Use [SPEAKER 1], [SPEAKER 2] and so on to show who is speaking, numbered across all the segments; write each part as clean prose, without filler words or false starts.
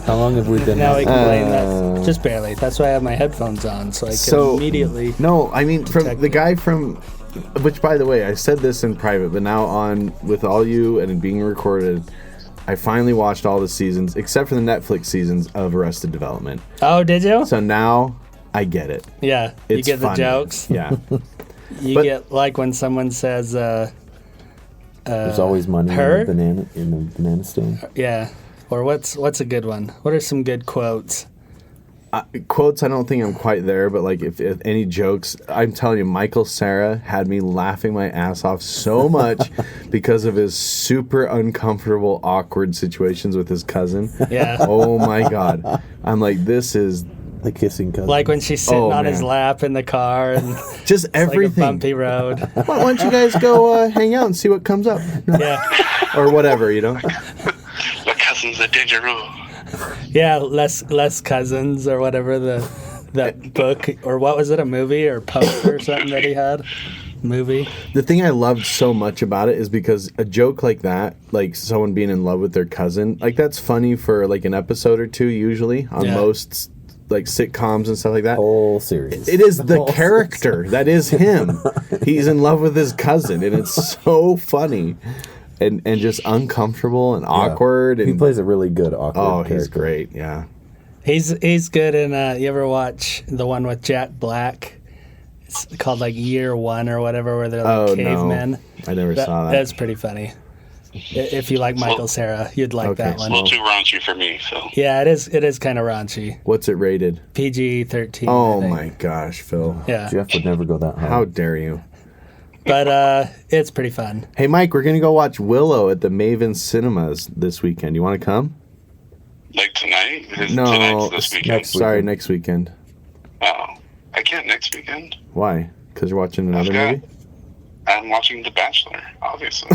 [SPEAKER 1] How long have we been?
[SPEAKER 2] Now we can blame that. Just barely. That's why I have my headphones on, so I can immediately.
[SPEAKER 3] No, I mean from the guy from, which by the way, I said this in private, but now on with all you and being recorded, I finally watched all the seasons except for the Netflix seasons of Arrested Development.
[SPEAKER 2] Oh, did you?
[SPEAKER 3] So now I get it.
[SPEAKER 2] Yeah, you get the jokes.
[SPEAKER 3] Yeah.
[SPEAKER 2] You get like when someone says,
[SPEAKER 1] "There's always money in the banana stand."
[SPEAKER 2] Yeah, or what's a good one? What are some good quotes?
[SPEAKER 3] Quotes, I don't think I'm quite there, but like if any jokes, I'm telling you, Michael Cera had me laughing my ass off so much because of his super uncomfortable, awkward situations with his cousin.
[SPEAKER 2] Yeah.
[SPEAKER 3] Oh my God. I'm like, this is
[SPEAKER 1] the kissing cousin.
[SPEAKER 2] Like when she's sitting on his lap in the car and
[SPEAKER 3] just everything.
[SPEAKER 2] Like a bumpy road.
[SPEAKER 3] Why don't you guys go hang out and see what comes up?
[SPEAKER 2] Yeah.
[SPEAKER 3] Or whatever, you know.
[SPEAKER 4] My cousin's a dangerous.
[SPEAKER 2] Yeah, less cousins or whatever that book, or what was it, a movie or poster or something that he had? Movie.
[SPEAKER 3] The thing I loved so much about it is because a joke like that, like someone being in love with their cousin, like that's funny for like an episode or two usually on most like sitcoms and stuff like that.
[SPEAKER 1] Whole series.
[SPEAKER 3] It is the character that is him. He's in love with his cousin, and it's so funny. And just uncomfortable and awkward. And
[SPEAKER 1] he plays a really good awkward character.
[SPEAKER 3] He's great, yeah.
[SPEAKER 2] He's good in, you ever watch the one with Jack Black? It's called like Year One or whatever, where they're like cavemen.
[SPEAKER 3] No. I never saw that.
[SPEAKER 2] That's pretty funny. If you like Michael Cera, you'd like that one.
[SPEAKER 4] It's a little too raunchy for me, so.
[SPEAKER 2] Yeah, it is kind of raunchy.
[SPEAKER 3] What's it rated?
[SPEAKER 2] PG-13.
[SPEAKER 3] Oh my gosh, Phil.
[SPEAKER 2] Yeah.
[SPEAKER 1] Jeff would never go that high.
[SPEAKER 3] How dare you?
[SPEAKER 2] But it's pretty fun.
[SPEAKER 3] Hey, Mike, we're going to go watch Willow at the Maven Cinemas this weekend. You want to come?
[SPEAKER 4] Like tonight?
[SPEAKER 3] No,
[SPEAKER 4] Tonight's this weekend.
[SPEAKER 3] Next weekend.
[SPEAKER 4] Oh, I can't next weekend.
[SPEAKER 3] Why? Because you're watching another movie?
[SPEAKER 4] I'm watching The Bachelor, obviously.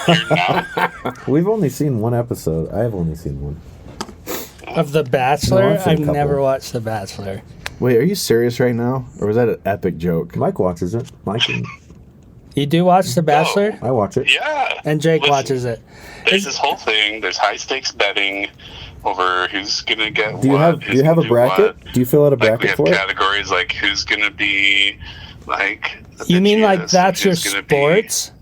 [SPEAKER 4] You're not?
[SPEAKER 1] We've only seen one episode. I have only seen one.
[SPEAKER 2] Of The Bachelor?
[SPEAKER 1] No,
[SPEAKER 2] I've never watched The Bachelor.
[SPEAKER 3] Wait, are you serious right now? Or was that an epic joke?
[SPEAKER 1] Mike watches it.
[SPEAKER 2] You do watch The Bachelor?
[SPEAKER 1] I watch it.
[SPEAKER 4] Yeah.
[SPEAKER 2] And Jake watches it.
[SPEAKER 4] There's this whole thing. There's high stakes betting over who's gonna get
[SPEAKER 1] Do you have a bracket? Do you fill out a bracket for it?
[SPEAKER 4] We have categories like who's gonna be like.
[SPEAKER 2] You mean like that's your sports?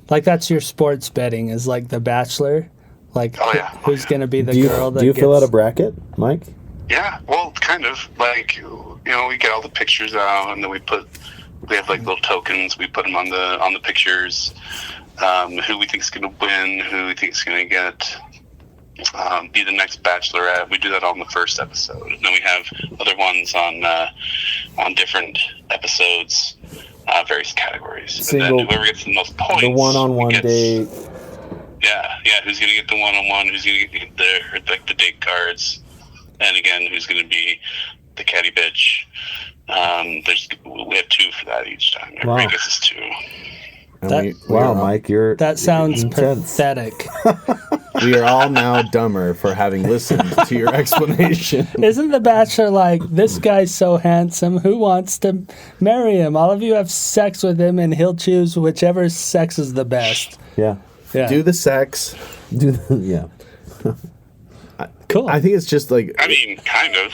[SPEAKER 2] Like that's your sports betting is like The Bachelor? Like who's gonna be the girl that
[SPEAKER 1] Do you fill out a bracket, Mike?
[SPEAKER 4] Yeah, well, kind of. Like, we get all the pictures out, and then we have like little tokens. We put them on the pictures. Who we think is going to win, who we think is going to get be the next Bachelorette. We do that all in the first episode, and then we have other ones on different episodes, various categories. And then whoever gets the most points,
[SPEAKER 1] the one-on-one date.
[SPEAKER 4] Yeah. Who's going to get the one-on-one? Who's going to get the date cards? And again, who's going to be the catty bitch? We have two for that each time. Everybody gets us two.
[SPEAKER 1] Mike,
[SPEAKER 2] that sounds pathetic.
[SPEAKER 3] We are all now dumber for having listened to your explanation.
[SPEAKER 2] Isn't The Bachelor like, this guy's so handsome, who wants to marry him? All of you have sex with him, and he'll choose whichever sex is the best.
[SPEAKER 1] Yeah.
[SPEAKER 3] Do the sex.
[SPEAKER 1] Yeah.
[SPEAKER 2] Cool.
[SPEAKER 3] I think it's just like...
[SPEAKER 4] I mean, kind of.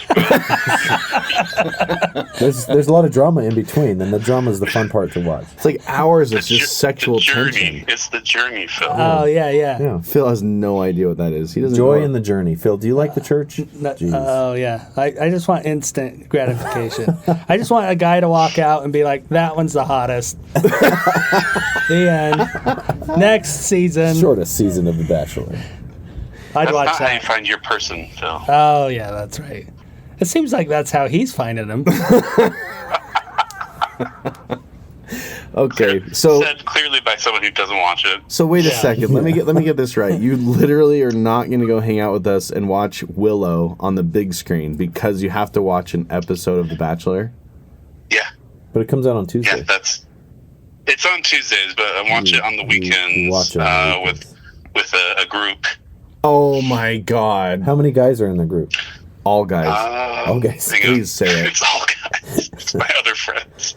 [SPEAKER 1] There's a lot of drama in between, and the drama is the fun part to watch.
[SPEAKER 3] It's like hours of just sexual tension.
[SPEAKER 4] It's the journey, Phil.
[SPEAKER 2] Oh, yeah.
[SPEAKER 3] Phil has no idea what that is. He doesn't
[SPEAKER 1] Joy in the journey. Phil, do you like the church?
[SPEAKER 2] Oh, yeah. I just want instant gratification. I just want a guy to walk out and be like, that one's the hottest. The end. Next season.
[SPEAKER 1] Shortest season of The Bachelor.
[SPEAKER 2] I'd watch
[SPEAKER 4] that's not
[SPEAKER 2] that.
[SPEAKER 4] how you find your person, Phil.
[SPEAKER 2] Oh, yeah, that's right. It seems like that's how he's finding them.
[SPEAKER 3] Okay, so
[SPEAKER 4] said clearly by someone who doesn't watch it.
[SPEAKER 3] So wait a second. Let me get this right. You literally are not going to go hang out with us and watch Willow on the big screen because you have to watch an episode of The Bachelor?
[SPEAKER 4] Yeah.
[SPEAKER 1] But it comes out on Tuesday.
[SPEAKER 4] Yeah, it's on Tuesdays, but I watch it on the weekends with a group.
[SPEAKER 3] Oh my God!
[SPEAKER 1] How many guys are in the group?
[SPEAKER 3] All guys.
[SPEAKER 1] All guys.
[SPEAKER 3] Please say it.
[SPEAKER 4] It's all guys. It's my other friends.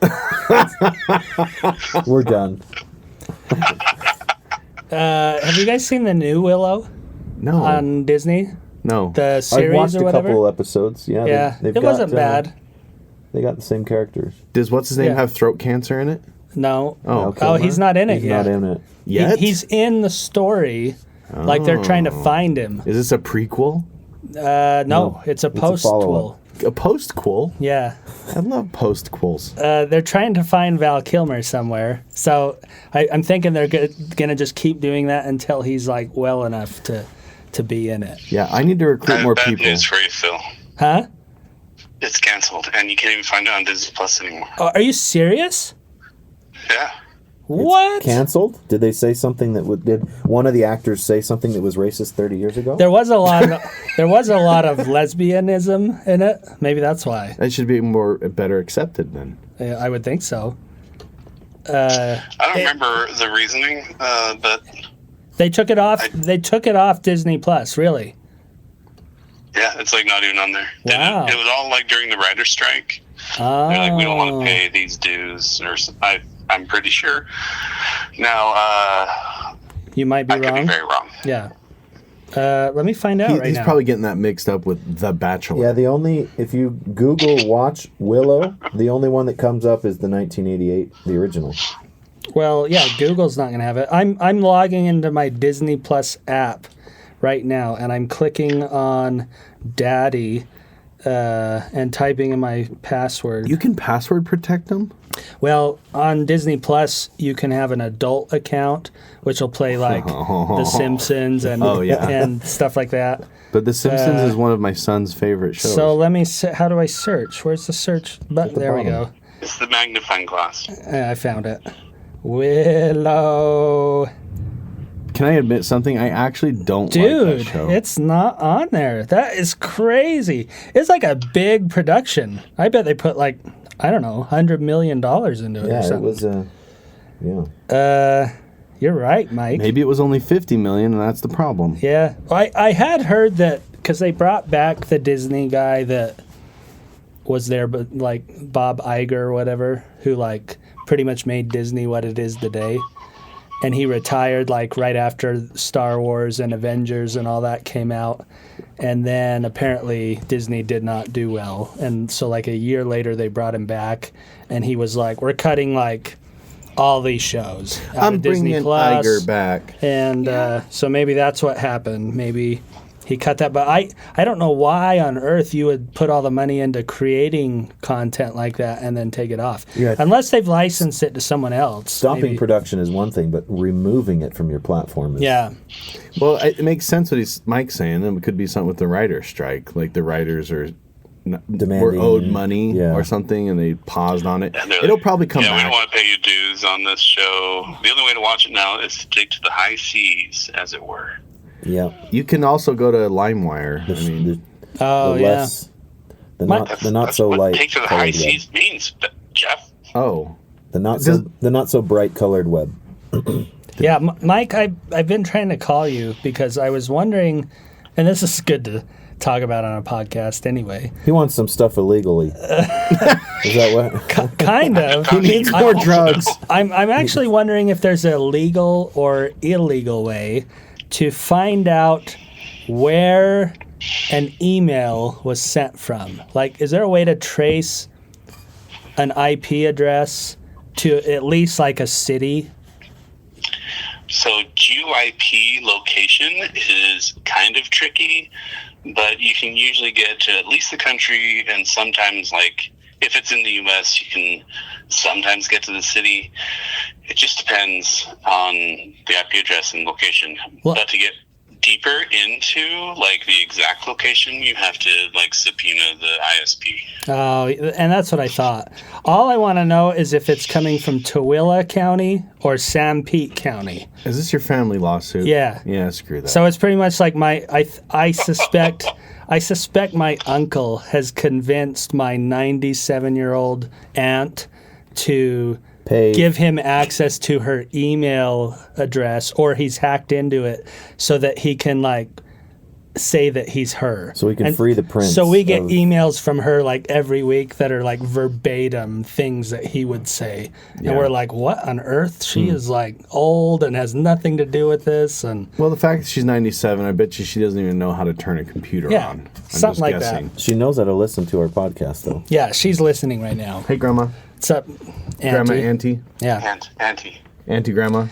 [SPEAKER 1] We're done.
[SPEAKER 2] Have you guys seen the new Willow?
[SPEAKER 3] No.
[SPEAKER 2] On Disney?
[SPEAKER 3] No.
[SPEAKER 2] The series
[SPEAKER 1] I've watched
[SPEAKER 2] or
[SPEAKER 1] a
[SPEAKER 2] whatever?
[SPEAKER 1] couple episodes. Yeah,
[SPEAKER 2] Yeah, it wasn't bad.
[SPEAKER 1] They got the same characters.
[SPEAKER 3] Does what's his name
[SPEAKER 2] Yeah.
[SPEAKER 3] have throat cancer in it?
[SPEAKER 2] No.
[SPEAKER 3] Oh,
[SPEAKER 2] Oh, he's not in it
[SPEAKER 1] He's
[SPEAKER 2] yet.
[SPEAKER 1] not in it.
[SPEAKER 3] Yet?
[SPEAKER 2] He's in the story. Like they're trying to find him.
[SPEAKER 3] Is this a prequel?
[SPEAKER 2] No, it's a post-quel.
[SPEAKER 3] A post-quel?
[SPEAKER 2] Yeah.
[SPEAKER 3] I love post-quels.
[SPEAKER 2] They're trying to find Val Kilmer somewhere. So I'm thinking they're going to just keep doing that until he's like well enough to be in it.
[SPEAKER 3] Yeah, I need to recruit more
[SPEAKER 4] Bad
[SPEAKER 3] people.
[SPEAKER 4] news for you, Phil.
[SPEAKER 2] Huh?
[SPEAKER 4] It's canceled, and you can't even find it on Disney Plus anymore.
[SPEAKER 2] Oh, are you serious?
[SPEAKER 4] Yeah.
[SPEAKER 2] What?
[SPEAKER 1] Canceled? Did they say something did one of the actors say something that was racist 30 years ago?
[SPEAKER 2] There was a lot of lesbianism in it. Maybe that's why.
[SPEAKER 3] That should be better accepted then.
[SPEAKER 2] Yeah, I would think so.
[SPEAKER 4] I don't remember the reasoning, but
[SPEAKER 2] They took it off. They took it off Disney Plus. Really?
[SPEAKER 4] yeah, it's like not even on there.
[SPEAKER 2] Wow.
[SPEAKER 4] It was all like during the writer's strike.
[SPEAKER 2] Oh.
[SPEAKER 4] They're like, we don't want to pay these dues, or I'm pretty sure. Now,
[SPEAKER 2] You might be
[SPEAKER 4] I could
[SPEAKER 2] wrong.
[SPEAKER 4] be very wrong.
[SPEAKER 2] Yeah. Let me find out
[SPEAKER 3] He's
[SPEAKER 2] now.
[SPEAKER 3] probably getting that mixed up with The Bachelor.
[SPEAKER 1] Yeah, if you Google Watch Willow, the only one that comes up is the 1988, the original.
[SPEAKER 2] Well, yeah, Google's not going to have it. I'm logging into my Disney Plus app right now, and I'm clicking on Daddy and typing in my password.
[SPEAKER 3] You can password protect them?
[SPEAKER 2] Well, on Disney Plus, you can have an adult account, which will play like The Simpsons and
[SPEAKER 3] Oh, yeah.
[SPEAKER 2] and stuff like that.
[SPEAKER 3] But The Simpsons is one of my son's favorite shows.
[SPEAKER 2] So let me. How do I search? Where's the search button? There we go.
[SPEAKER 4] It's the magnifying glass.
[SPEAKER 2] I found it. Willow.
[SPEAKER 3] Can I admit something? I actually don't like
[SPEAKER 2] Dude,
[SPEAKER 3] that show.
[SPEAKER 2] it's not on there. That is crazy. It's like a big production. I bet they put like, I don't know, $100 million into it or
[SPEAKER 1] Yeah,
[SPEAKER 2] something.
[SPEAKER 1] it was
[SPEAKER 2] You're right, Mike.
[SPEAKER 3] Maybe it was only $50 million, and that's the problem.
[SPEAKER 2] Yeah. I had heard that because they brought back the Disney guy that was there, but like Bob Iger or whatever, who like pretty much made Disney what it is today. And he retired like right after Star Wars and Avengers and all that came out. And then apparently Disney did not do well. And so like a year later they brought him back and he was like, we're cutting like all these shows out
[SPEAKER 3] I'm
[SPEAKER 2] of Disney
[SPEAKER 3] bringing
[SPEAKER 2] Plus.
[SPEAKER 3] Iger back.
[SPEAKER 2] And so maybe that's what happened. Maybe he cut that. But I don't know why on earth you would put all the money into creating content like that and then take it off.
[SPEAKER 1] Yeah.
[SPEAKER 2] Unless they've licensed it to someone else.
[SPEAKER 1] stopping
[SPEAKER 2] maybe.
[SPEAKER 1] production is one thing, but removing it from your platform is
[SPEAKER 2] Yeah.
[SPEAKER 3] Well, it makes sense what Mike's saying. It could be something with the writer's strike. Like the writers were
[SPEAKER 1] demanding
[SPEAKER 3] owed money
[SPEAKER 1] yeah.
[SPEAKER 3] or something, and they paused on it.
[SPEAKER 4] And they're
[SPEAKER 3] It'll
[SPEAKER 4] like,
[SPEAKER 3] probably come
[SPEAKER 4] we don't
[SPEAKER 3] back.
[SPEAKER 4] want to pay you dues on this show. The only way to watch it now is to take to the high seas, as it were.
[SPEAKER 1] Yeah.
[SPEAKER 3] You can also go to LimeWire. I mean,
[SPEAKER 2] Oh,
[SPEAKER 1] the
[SPEAKER 2] yeah.
[SPEAKER 1] less, the not so
[SPEAKER 4] what
[SPEAKER 1] light
[SPEAKER 4] take to the
[SPEAKER 1] colored
[SPEAKER 4] high
[SPEAKER 1] web.
[SPEAKER 4] seas means, Jeff.
[SPEAKER 3] oh,
[SPEAKER 1] The not so bright colored web.
[SPEAKER 2] Yeah, Mike, I've been trying to call you because I was wondering, and this is good to talk about on a podcast anyway.
[SPEAKER 1] He wants some stuff illegally. Is that what?
[SPEAKER 2] Kind of.
[SPEAKER 3] he needs more drugs.
[SPEAKER 2] I'm actually wondering if there's a legal or illegal way to find out where an email was sent from. Like, is there a way to trace an IP address to at least like a city?
[SPEAKER 4] So GUIP location is kind of tricky, but you can usually get to at least the country, and sometimes, like, if it's in the U.S., you can sometimes get to the city. It just depends on the IP address and location.
[SPEAKER 2] Well-
[SPEAKER 4] But to get deeper into, like, the exact location, you have to, like, subpoena the ISP.
[SPEAKER 2] Oh, and that's what I thought. All I want to know is if it's coming from Tooele County or Sanpete County.
[SPEAKER 3] Is this your family lawsuit?
[SPEAKER 2] Yeah.
[SPEAKER 3] Yeah, screw that.
[SPEAKER 2] So it's pretty much like I suspect my uncle has convinced my 97-year-old aunt to
[SPEAKER 1] Pay.
[SPEAKER 2] give him access to her email address, or he's hacked into it so that he can like say that he's her.
[SPEAKER 1] So we can free the prince
[SPEAKER 2] So we get
[SPEAKER 1] of-
[SPEAKER 2] emails from her like every week that are like verbatim things that he would say.
[SPEAKER 3] Yeah.
[SPEAKER 2] And we're like, what on earth? She is like old and has nothing to do with this. And
[SPEAKER 3] Well, the fact that she's 97, I bet you she doesn't even know how to turn a computer
[SPEAKER 2] Yeah,
[SPEAKER 3] on. I'm
[SPEAKER 2] something
[SPEAKER 3] just
[SPEAKER 2] like
[SPEAKER 3] guessing.
[SPEAKER 2] that.
[SPEAKER 1] She knows how to listen to our podcast, though.
[SPEAKER 2] yeah, she's listening right now.
[SPEAKER 3] Hey, Grandma.
[SPEAKER 2] What's up,
[SPEAKER 3] Grandma,
[SPEAKER 2] Auntie?
[SPEAKER 3] Auntie.
[SPEAKER 2] Yeah.
[SPEAKER 4] Auntie.
[SPEAKER 3] Grandma.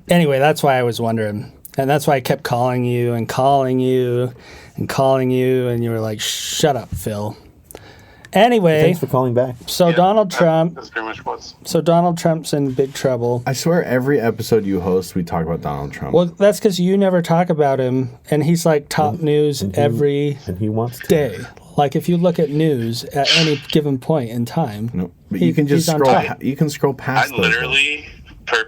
[SPEAKER 2] Anyway, that's why I was wondering. And that's why I kept calling you and calling you and calling you. And you were like, shut up, Phil. Anyway,
[SPEAKER 1] Thanks for calling back.
[SPEAKER 2] so
[SPEAKER 4] Yeah,
[SPEAKER 2] Donald Trump.
[SPEAKER 4] That's pretty much what's.
[SPEAKER 2] So Donald Trump's in big trouble.
[SPEAKER 3] I swear every episode you host, we talk about Donald Trump.
[SPEAKER 2] Well, that's because you never talk about him. And he's like top news every
[SPEAKER 1] And he wants to.
[SPEAKER 2] day. Like if you look at news at any given point in time.
[SPEAKER 3] no, but
[SPEAKER 2] he-
[SPEAKER 3] you can just
[SPEAKER 2] he's on
[SPEAKER 3] scroll.
[SPEAKER 2] top.
[SPEAKER 3] You can scroll
[SPEAKER 4] I
[SPEAKER 3] past those.
[SPEAKER 4] literally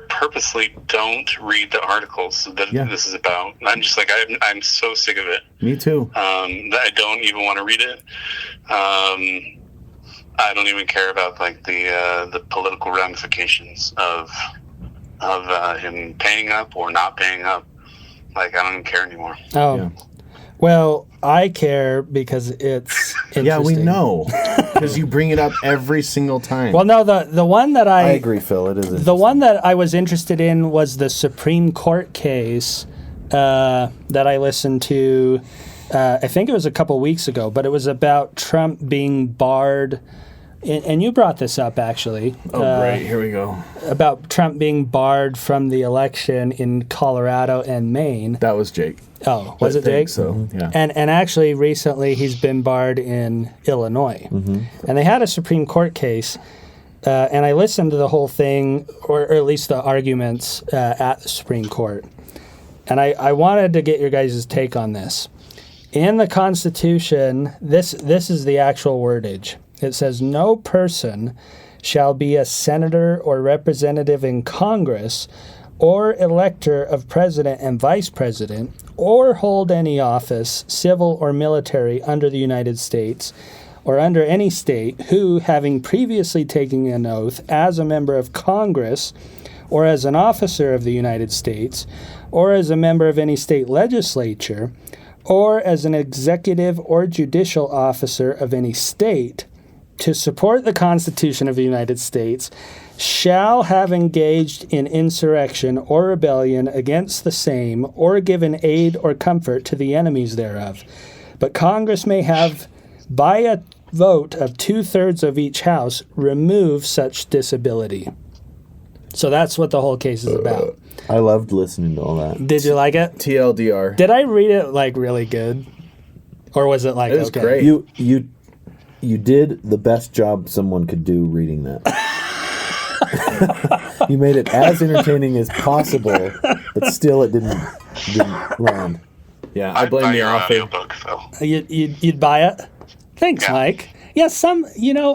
[SPEAKER 4] purposely don't read the articles that
[SPEAKER 3] Yeah.
[SPEAKER 4] this is about. I'm just like I'm so sick of it.
[SPEAKER 3] Me too.
[SPEAKER 4] That I don't even want to read it. I don't even care about like the political ramifications of him paying up or not paying up. Like I don't even care anymore.
[SPEAKER 2] Oh.
[SPEAKER 3] Yeah.
[SPEAKER 2] Well, I care because it's interesting.
[SPEAKER 3] Yeah, we know because you bring it up every single time.
[SPEAKER 2] Well, no, the one that
[SPEAKER 1] I agree, Phil. It is.
[SPEAKER 2] The one that I was interested in was the Supreme Court case that I listened to. I think it was a couple weeks ago, but it was about Trump being barred. And you brought this up, actually.
[SPEAKER 3] Great. Here we go.
[SPEAKER 2] About Trump being barred from the election in Colorado and Maine.
[SPEAKER 3] That was Jake.
[SPEAKER 2] Oh, was
[SPEAKER 3] I
[SPEAKER 2] it
[SPEAKER 3] think
[SPEAKER 2] Jake?
[SPEAKER 3] So yeah.
[SPEAKER 2] And actually, recently, he's been barred in Illinois. And they had a Supreme Court case, and I listened to the whole thing, or at least the arguments at the Supreme Court. And I wanted to get your guys' take on this. In the Constitution, this is the actual wordage. It says, no person shall be a senator or representative in Congress or elector of president and vice president, or hold any office, civil or military, under the United States or under any state, who, having previously taken an oath as a member of Congress or as an officer of the United States or as a member of any state legislature or as an executive or judicial officer of any state, to support the Constitution of the United States, shall have engaged in insurrection or rebellion against the same, or given aid or comfort to the enemies thereof. But Congress may have, by a vote of 2/3 of each house, remove such disability. So that's what the whole case is about.
[SPEAKER 1] I loved listening to all that.
[SPEAKER 2] Did you like it?
[SPEAKER 3] TLDR.
[SPEAKER 2] Did I read it like really good? Or was it like
[SPEAKER 3] It was
[SPEAKER 2] okay?
[SPEAKER 3] great.
[SPEAKER 1] You did the best job someone could do reading that. You made it as entertaining as possible, but still it didn't land.
[SPEAKER 3] Yeah, I blame
[SPEAKER 4] buy
[SPEAKER 3] the
[SPEAKER 4] your
[SPEAKER 3] author.
[SPEAKER 4] audiobook, Phil.
[SPEAKER 2] You'd buy it? Thanks,
[SPEAKER 4] Yeah.
[SPEAKER 2] Mike. Yeah,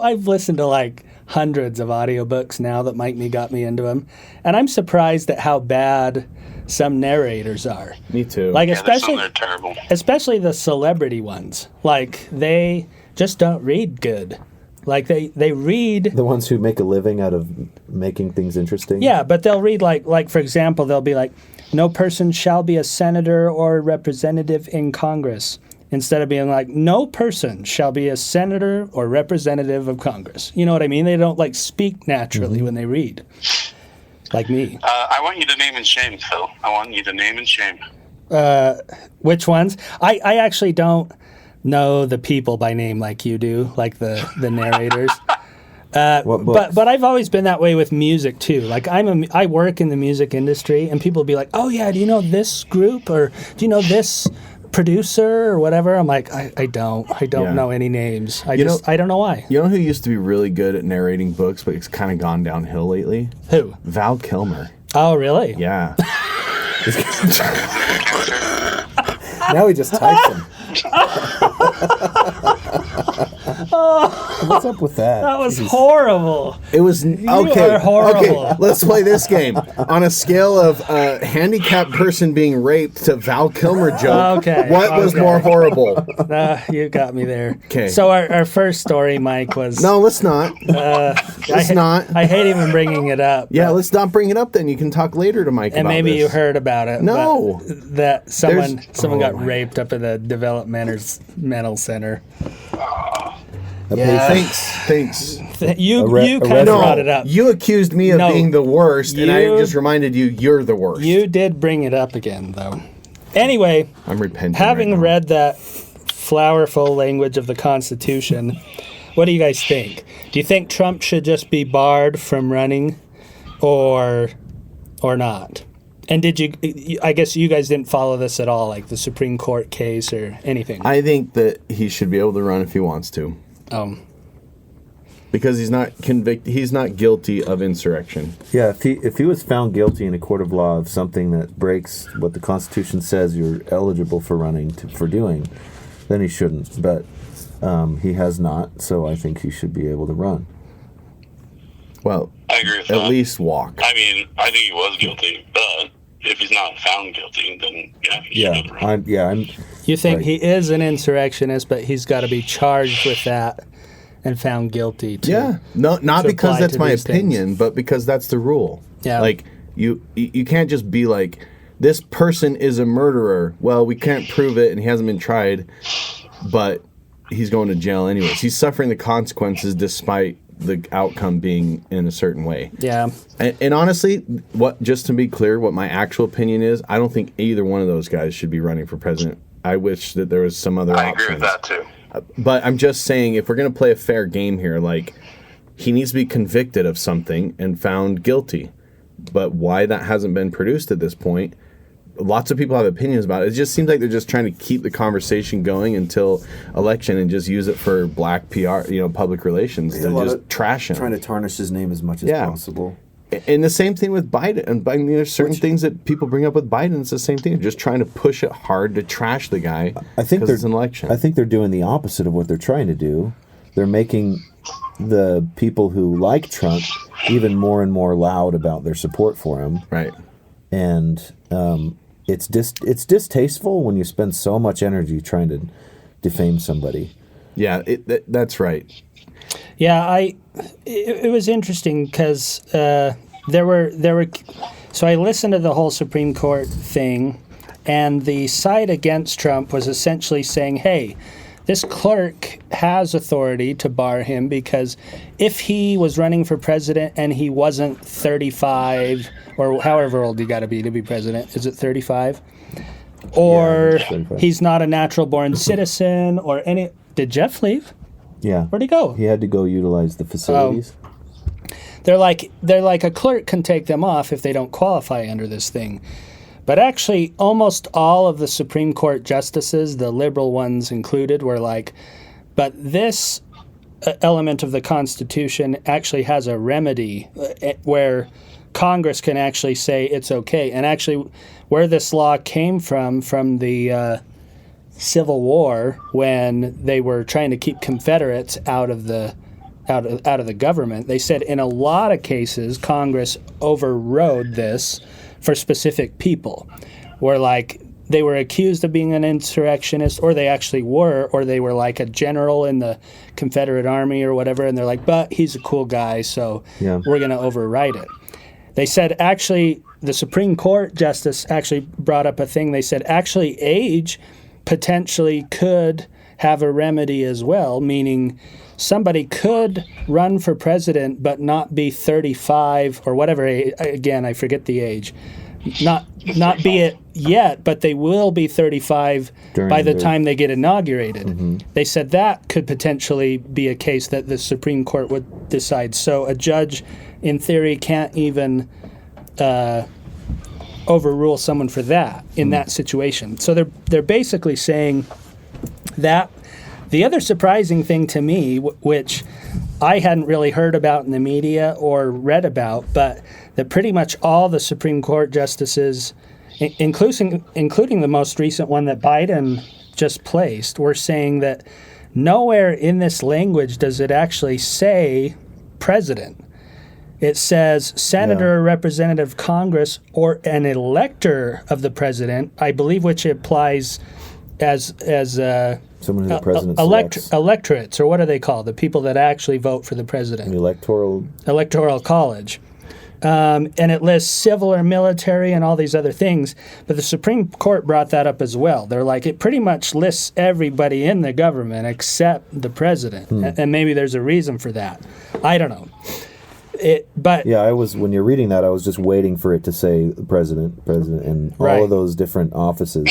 [SPEAKER 2] I've listened to like hundreds of audiobooks now that Mike got me into them, and I'm surprised at how bad some narrators are.
[SPEAKER 3] Me too.
[SPEAKER 2] Like
[SPEAKER 4] Yeah, there's some
[SPEAKER 2] especially
[SPEAKER 4] that are terrible.
[SPEAKER 2] especially the celebrity ones. Like they just don't read good. Like they read.
[SPEAKER 1] The ones who make a living out of making things interesting.
[SPEAKER 2] Yeah, but they'll read like for example, they'll be like, no person shall be a senator or representative in Congress, instead of being like, no person shall be a senator or representative of Congress. You know what I mean? They don't like speak naturally when they read. Like me.
[SPEAKER 4] I want you to name and shame, Phil. I want you to name and shame.
[SPEAKER 2] Which ones? I actually don't know the people by name like you do, like the narrators.
[SPEAKER 1] What books?
[SPEAKER 2] But I've always been that way with music too. Like I work in the music industry, and people will be like, "Oh yeah, do you know this group or do you know this producer or whatever?" I'm like, I don't
[SPEAKER 3] Yeah.
[SPEAKER 2] know any names. I
[SPEAKER 3] You
[SPEAKER 2] I don't know why.
[SPEAKER 3] You know who used to be really good at narrating books, but it's kind of gone downhill lately?
[SPEAKER 2] Who?
[SPEAKER 3] Val Kilmer.
[SPEAKER 2] Oh really?
[SPEAKER 3] Yeah.
[SPEAKER 1] Now he just typed them. What's up with that?
[SPEAKER 2] That was horrible.
[SPEAKER 3] It was okay.
[SPEAKER 2] are horrible.
[SPEAKER 3] Okay, let's play this game on a scale of handicapped person being raped to Val Kilmer joke.
[SPEAKER 2] Okay,
[SPEAKER 3] What was
[SPEAKER 2] okay.
[SPEAKER 3] more horrible?
[SPEAKER 2] You got me there.
[SPEAKER 3] 'Kay.
[SPEAKER 2] So our first story, Mike, was
[SPEAKER 3] No, let's not. Let's not.
[SPEAKER 2] I hate even bringing it up.
[SPEAKER 3] Yeah,
[SPEAKER 2] but-
[SPEAKER 3] let's not bring it up. Then you can talk later to Mike
[SPEAKER 2] and
[SPEAKER 3] about
[SPEAKER 2] maybe
[SPEAKER 3] this.
[SPEAKER 2] you heard about it.
[SPEAKER 3] No.
[SPEAKER 2] but that someone
[SPEAKER 3] Oh
[SPEAKER 2] got
[SPEAKER 3] my-
[SPEAKER 2] raped up at the developmental center.
[SPEAKER 3] Yeah, thanks.
[SPEAKER 2] You
[SPEAKER 1] Arre-
[SPEAKER 2] kind of
[SPEAKER 1] arrest-
[SPEAKER 2] brought it up.
[SPEAKER 3] You accused me of
[SPEAKER 2] No,
[SPEAKER 3] being the worst, and I
[SPEAKER 2] you-
[SPEAKER 3] just reminded you you're the worst.
[SPEAKER 2] You did bring it up again, though. Anyway,
[SPEAKER 3] I'm repenting.
[SPEAKER 2] having
[SPEAKER 3] right now.
[SPEAKER 2] read that flowerful language of the Constitution, what do you guys think? Do you think Trump should just be barred from running, or not? And did you? I guess you guys didn't follow this at all, like the Supreme Court case or anything.
[SPEAKER 3] I think that he should be able to run if he wants to, because he's not convicted. He's not guilty of insurrection.
[SPEAKER 1] Yeah, if he was found guilty in a court of law of something that breaks what the Constitution says you're eligible for running for doing, then he shouldn't. But he has not, so I think he should be able to run.
[SPEAKER 3] Well,
[SPEAKER 4] I agree with
[SPEAKER 3] at
[SPEAKER 4] that.
[SPEAKER 3] least walk.
[SPEAKER 4] I mean, I think he was guilty, but if he's not found guilty, then yeah, he should be able to run.
[SPEAKER 1] I'm.
[SPEAKER 2] You think
[SPEAKER 1] Right.
[SPEAKER 2] he is an insurrectionist, but he's got to be charged with that and found guilty too.
[SPEAKER 3] Yeah, no, not
[SPEAKER 2] to
[SPEAKER 3] because
[SPEAKER 2] apply
[SPEAKER 3] that's
[SPEAKER 2] to
[SPEAKER 3] my
[SPEAKER 2] these things.
[SPEAKER 3] opinion, but because that's the rule.
[SPEAKER 2] Yeah.
[SPEAKER 3] Like you can't just be like, this person is a murderer. Well, we can't prove it, and he hasn't been tried, but he's going to jail anyways. He's suffering the consequences despite the outcome being in a certain way.
[SPEAKER 2] Yeah.
[SPEAKER 3] And honestly, just to be clear, what my actual opinion is, I don't think either one of those guys should be running for president. I wish that there was some other
[SPEAKER 4] I
[SPEAKER 3] options.
[SPEAKER 4] agree with that too.
[SPEAKER 3] But I'm just saying, if we're going to play a fair game here, like, he needs to be convicted of something and found guilty. But why that hasn't been produced at this point, lots of people have opinions about it. It just seems like they're just trying to keep the conversation going until election and just use it for black PR, public relations, to just trash him.
[SPEAKER 1] Trying to tarnish his name as much as
[SPEAKER 3] Yeah.
[SPEAKER 1] possible.
[SPEAKER 3] And the same thing with Biden. And there's certain things that people bring up with Biden. It's the same thing. They're just trying to push it hard to trash the guy.
[SPEAKER 1] I think
[SPEAKER 3] 'cause it's an election.
[SPEAKER 1] I think they're doing the opposite of what they're trying to do. They're making the people who like Trump even more and more loud about their support for him,
[SPEAKER 3] right.
[SPEAKER 1] and it's distasteful when you spend so much energy trying to defame somebody.
[SPEAKER 3] Yeah, that's right.
[SPEAKER 2] Yeah, it was interesting because there were. So I listened to the whole Supreme Court thing, and the side against Trump was essentially saying, "Hey, this clerk has authority to bar him because if he was running for president and he wasn't 35 or however old you got to be president, is it 35? Or
[SPEAKER 1] Yeah, 35.
[SPEAKER 2] he's not a natural born citizen or any. Did Jeff leave?
[SPEAKER 1] Yeah.
[SPEAKER 2] Where'd he go?
[SPEAKER 1] He had to go utilize the facilities.
[SPEAKER 2] They're like a clerk can take them off if they don't qualify under this thing. But actually, almost all of the Supreme Court justices, the liberal ones included, were like, but this element of the Constitution actually has a remedy where Congress can actually say it's okay. And actually, where this law came from the Civil War, when they were trying to keep Confederates out of the government, they said in a lot of cases Congress overrode this for specific people, where like they were accused of being an insurrectionist, or they actually were, or they were like a general in the Confederate Army or whatever, and they're like, but he's a cool guy, so
[SPEAKER 1] Yeah.
[SPEAKER 2] we're going to override it. They said actually the Supreme Court justice actually brought up a thing. They said actually age potentially could have a remedy as well, meaning somebody could run for president but not be 35 or whatever. Again, I forget the age. Not be it yet, but they will be 35 by the time they get inaugurated. Mm-hmm. They said that could potentially be a case that the Supreme Court would decide. So a judge, in theory, can't even overrule someone for that in that situation. So they're basically saying that. The other surprising thing to me, which I hadn't really heard about in the media or read about, but that pretty much all the Supreme Court justices, including the most recent one that Biden just placed, were saying that nowhere in this language does it actually say president. It says senator, or representative, Congress, or an elector of the president, I believe, which applies as
[SPEAKER 1] Someone who the president selects.
[SPEAKER 2] electorates, or what are they called? The people that actually vote for the president.
[SPEAKER 1] The electoral
[SPEAKER 2] college. And it lists civil or military and all these other things. But the Supreme Court brought that up as well. They're like, it pretty much lists everybody in the government except the president. And maybe there's a reason for that. I don't know.
[SPEAKER 1] When you're reading that, I was just waiting for it to say president, and all of those different offices.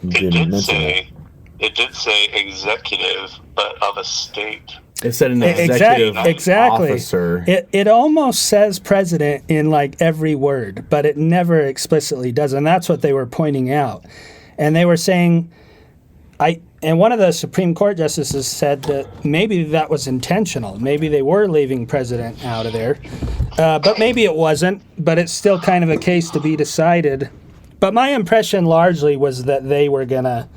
[SPEAKER 4] It did say executive, but of a state.
[SPEAKER 3] It said an executive officer.
[SPEAKER 2] It almost says president in like every word, but it never explicitly does, and that's what they were pointing out. And they were saying, and one of the Supreme Court justices said that maybe that was intentional. Maybe they were leaving president out of there, but maybe it wasn't. But it's still kind of a case to be decided. But my impression largely was that they were gonna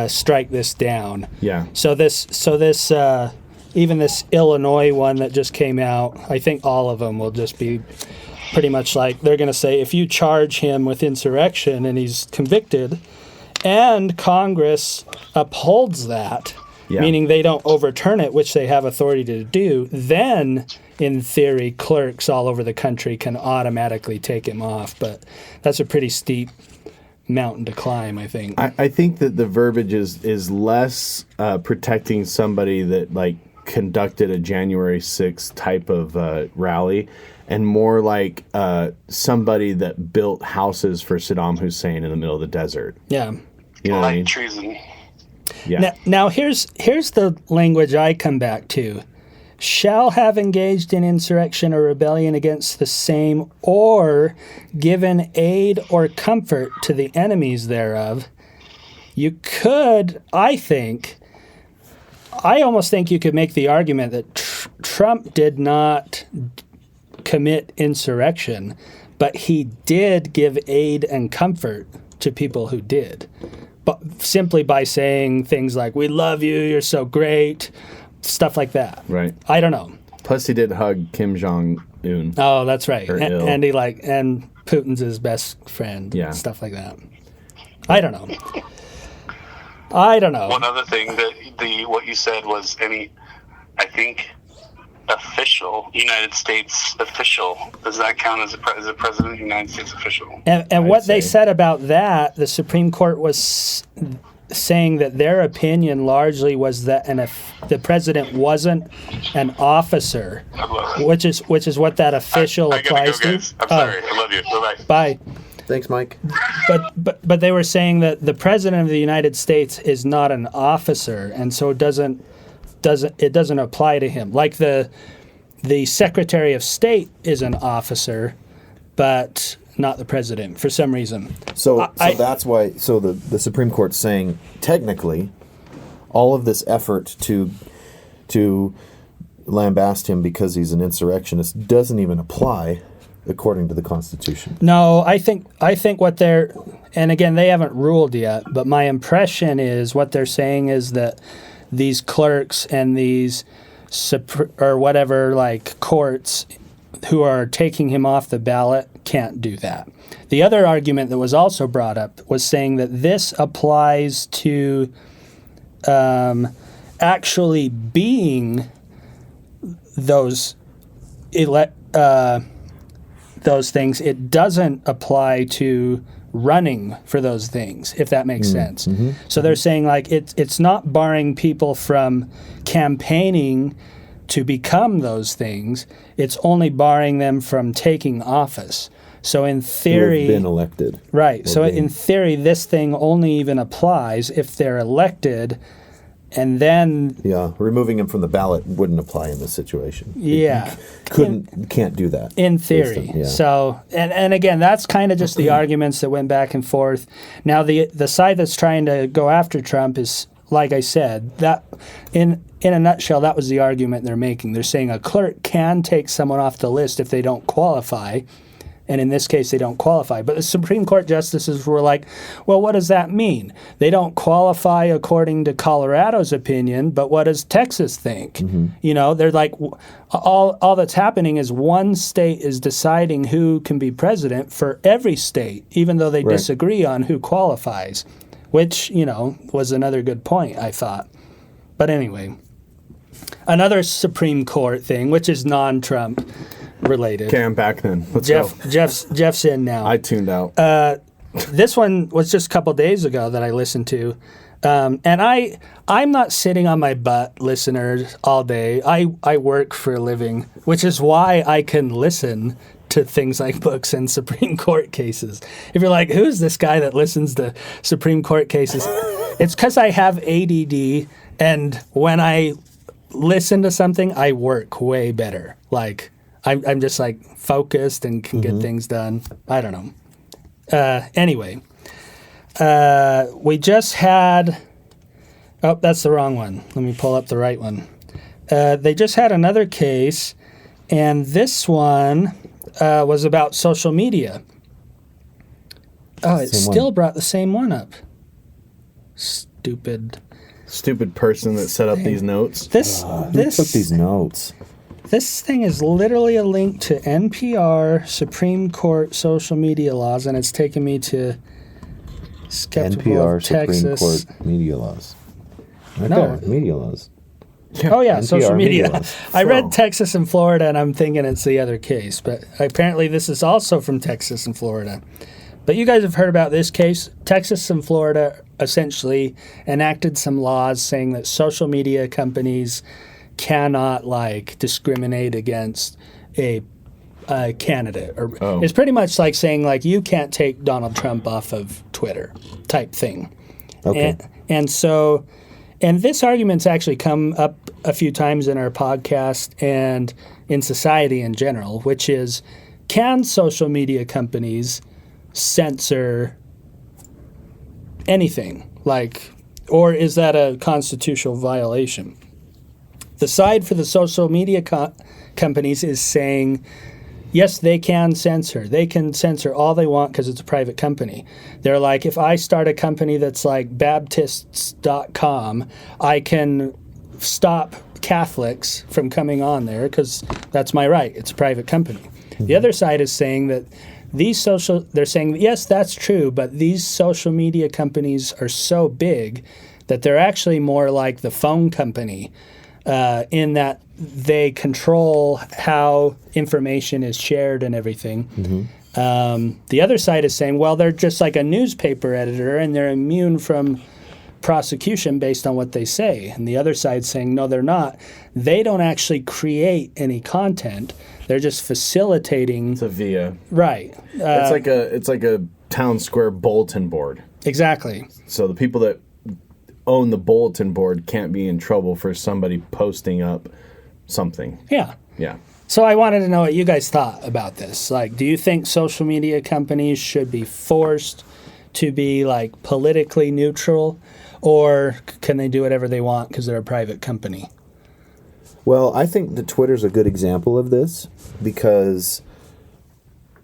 [SPEAKER 2] strike this down.
[SPEAKER 3] Yeah.
[SPEAKER 2] So this even this Illinois one that just came out, I think all of them will just be pretty much like they're going to say if you charge him with insurrection and he's convicted, and Congress upholds that, meaning they don't overturn it, which they have authority to do, then in theory clerks all over the country can automatically take him off. But that's a pretty steep mountain to climb, I think.
[SPEAKER 3] I think that the verbiage is less protecting somebody that like conducted a January 6th type of rally, and more like somebody that built houses for Saddam Hussein in the middle of the desert.
[SPEAKER 2] Yeah.
[SPEAKER 3] You know what I mean?
[SPEAKER 4] Treason.
[SPEAKER 3] Yeah.
[SPEAKER 2] Now here's the language I come back to. Shall have engaged in insurrection or rebellion against the same, or given aid or comfort to the enemies thereof. You could, I almost think you could make the argument that Trump did not commit insurrection, but he did give aid and comfort to people who did. But simply by saying things like, we love you, you're so great, stuff like that.
[SPEAKER 3] Right.
[SPEAKER 2] I don't know.
[SPEAKER 3] Plus, he did hug Kim Jong-un.
[SPEAKER 2] Oh, that's right. And he
[SPEAKER 3] and
[SPEAKER 2] Putin's his best friend.
[SPEAKER 3] Yeah.
[SPEAKER 2] Stuff like that. I don't know.
[SPEAKER 4] One other thing that what you said was I think official, United States official. Does that count as a president of the United States official?
[SPEAKER 2] And what they said about that, the Supreme Court was saying that their opinion largely was that the president wasn't an officer, which is what that official applies to.
[SPEAKER 4] I'm sorry. I love you. Bye-bye.
[SPEAKER 2] Bye.
[SPEAKER 1] Thanks, Mike.
[SPEAKER 2] But they were saying that the president of the United States is not an officer, and so it doesn't apply to him. Like the Secretary of State is an officer, but not the president for some reason.
[SPEAKER 1] So that's why. So the Supreme Court's saying technically, all of this effort to lambast him because he's an insurrectionist doesn't even apply according to the Constitution.
[SPEAKER 2] No, I think what they're, and again, they haven't ruled yet, but my impression is what they're saying is that these clerks and these or whatever, like courts who are taking him off the ballot can't do that. The other argument that was also brought up was saying that this applies to actually being those things. It doesn't apply to running for those things, if that makes sense. Mm-hmm. So they're saying like it's not barring people from campaigning to become those things. It's only barring them from taking office. So in theory,
[SPEAKER 1] who have been elected.
[SPEAKER 2] Right. So in theory, this thing only even applies if they're elected, and then
[SPEAKER 1] removing him from the ballot wouldn't apply in this situation.
[SPEAKER 2] Yeah,
[SPEAKER 1] can't do that
[SPEAKER 2] in theory. So and again, that's kind of just the arguments that went back and forth. Now the side that's trying to go after Trump is, like I said, that in a nutshell, that was the argument they're making. They're saying a clerk can take someone off the list if they don't qualify, And in this case, they don't qualify. But the Supreme Court justices were like, well, what does that mean? They don't qualify according to Colorado's opinion, but what does Texas think? You know, they're like, all that's happening is one state is deciding who can be president for every state, even though they disagree on who qualifies, which, you know, was another good point, I thought. But anyway, another Supreme Court thing, which is non-Trump related.
[SPEAKER 3] Okay, I'm back then. Let's go.
[SPEAKER 2] Jeff's in now.
[SPEAKER 3] I tuned out.
[SPEAKER 2] This one was just a couple days ago that I listened to. And I'm not sitting on my butt, listeners, all day. I work for a living, which is why I can listen to things like books and Supreme Court cases. If you're like, who's this guy that listens to Supreme Court cases? It's because I have ADD, and when I listen to something, I work way better. Like, I'm just like focused and can get things done. I don't know. Anyway, we just had, oh, that's the wrong one. Let me pull up the right one. They just had another case, and this one was about social media. Oh, it still brought the same one up. Stupid
[SPEAKER 3] person that set up these notes.
[SPEAKER 1] Who took these notes?
[SPEAKER 2] This thing is literally a link to NPR Supreme Court social media laws, and it's taken me to skeptical
[SPEAKER 1] NPR
[SPEAKER 2] of Texas.
[SPEAKER 1] Supreme Court media laws. Right
[SPEAKER 2] No.
[SPEAKER 1] there, media laws.
[SPEAKER 2] Oh yeah,
[SPEAKER 1] NPR
[SPEAKER 2] social media.
[SPEAKER 1] laws.
[SPEAKER 2] I read Texas and Florida, and I'm thinking it's the other case, but apparently this is also from Texas and Florida. But you guys have heard about this case. Texas and Florida essentially enacted some laws saying that social media companies cannot like discriminate against a candidate, or it's pretty much like saying like you can't take Donald Trump off of Twitter type thing.
[SPEAKER 1] Okay.
[SPEAKER 2] And this argument's actually come up a few times in our podcast and in society in general, which is, can social media companies censor anything? Like, or is that a constitutional violation? The side for the social media companies is saying, yes, they can censor. They can censor all they want because it's a private company. They're like, if I start a company that's like Baptists.com, I can stop Catholics from coming on there because that's my right. It's a private company. The other side is saying that they're saying, yes, that's true, but these social media companies are so big that they're actually more like the phone company in that they control how information is shared and everything. The other side is saying, well, they're just like a newspaper editor and they're immune from prosecution based on what they say. And the other side's saying, no, they're not. They don't actually create any content. They're just facilitating.
[SPEAKER 3] It's a via.
[SPEAKER 2] Right.
[SPEAKER 3] It's like a town square bulletin board.
[SPEAKER 2] Exactly.
[SPEAKER 3] So the people that own the bulletin board can't be in trouble for somebody posting up something.
[SPEAKER 2] Yeah.
[SPEAKER 3] Yeah.
[SPEAKER 2] So I wanted to know what you guys thought about this. Like, do you think social media companies should be forced to be like politically neutral, or can they do whatever they want because they're a private company?
[SPEAKER 1] Well, I think that Twitter's a good example of this because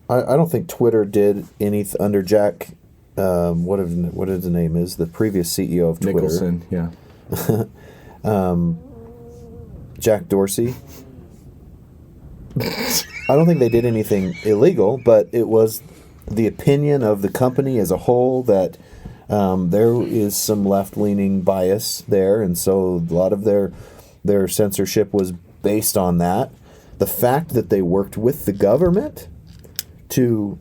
[SPEAKER 1] I don't think Twitter did anything under Jack. What his name is, the previous CEO of Twitter.
[SPEAKER 3] Nicholson, yeah.
[SPEAKER 1] Jack Dorsey. I don't think they did anything illegal, but it was the opinion of the company as a whole that there is some left-leaning bias there, and so a lot of their censorship was based on that. The fact that they worked with the government to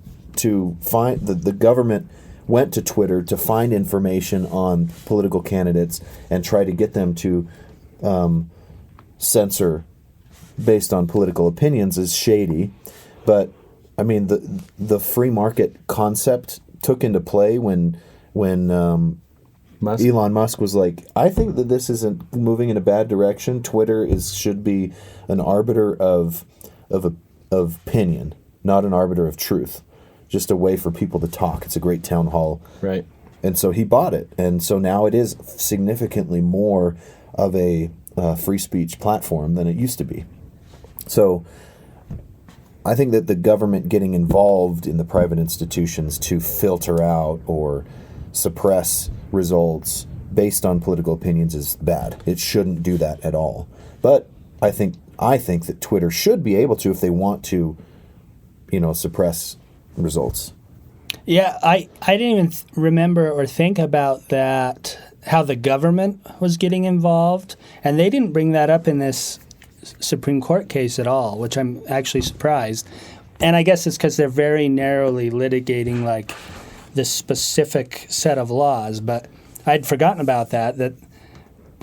[SPEAKER 1] find the government went to Twitter to find information on political candidates and try to get them to censor based on political opinions is shady. But I mean, the free market concept took into play when Elon Musk was like, I think that this isn't moving in a bad direction. Twitter should be an arbiter of opinion, not an arbiter of truth. Just a way for people to talk. It's a great town hall.
[SPEAKER 3] Right.
[SPEAKER 1] And so he bought it. And so now it is significantly more of a free speech platform than it used to be. So I think that the government getting involved in the private institutions to filter out or suppress results based on political opinions is bad. It shouldn't do that at all. But I think that Twitter should be able to, if they want to, suppress results.
[SPEAKER 2] Yeah, I didn't even remember or think about that, how the government was getting involved. And they didn't bring that up in this Supreme Court case at all, which I'm actually surprised. And I guess it's because they're very narrowly litigating like this specific set of laws. But I'd forgotten about that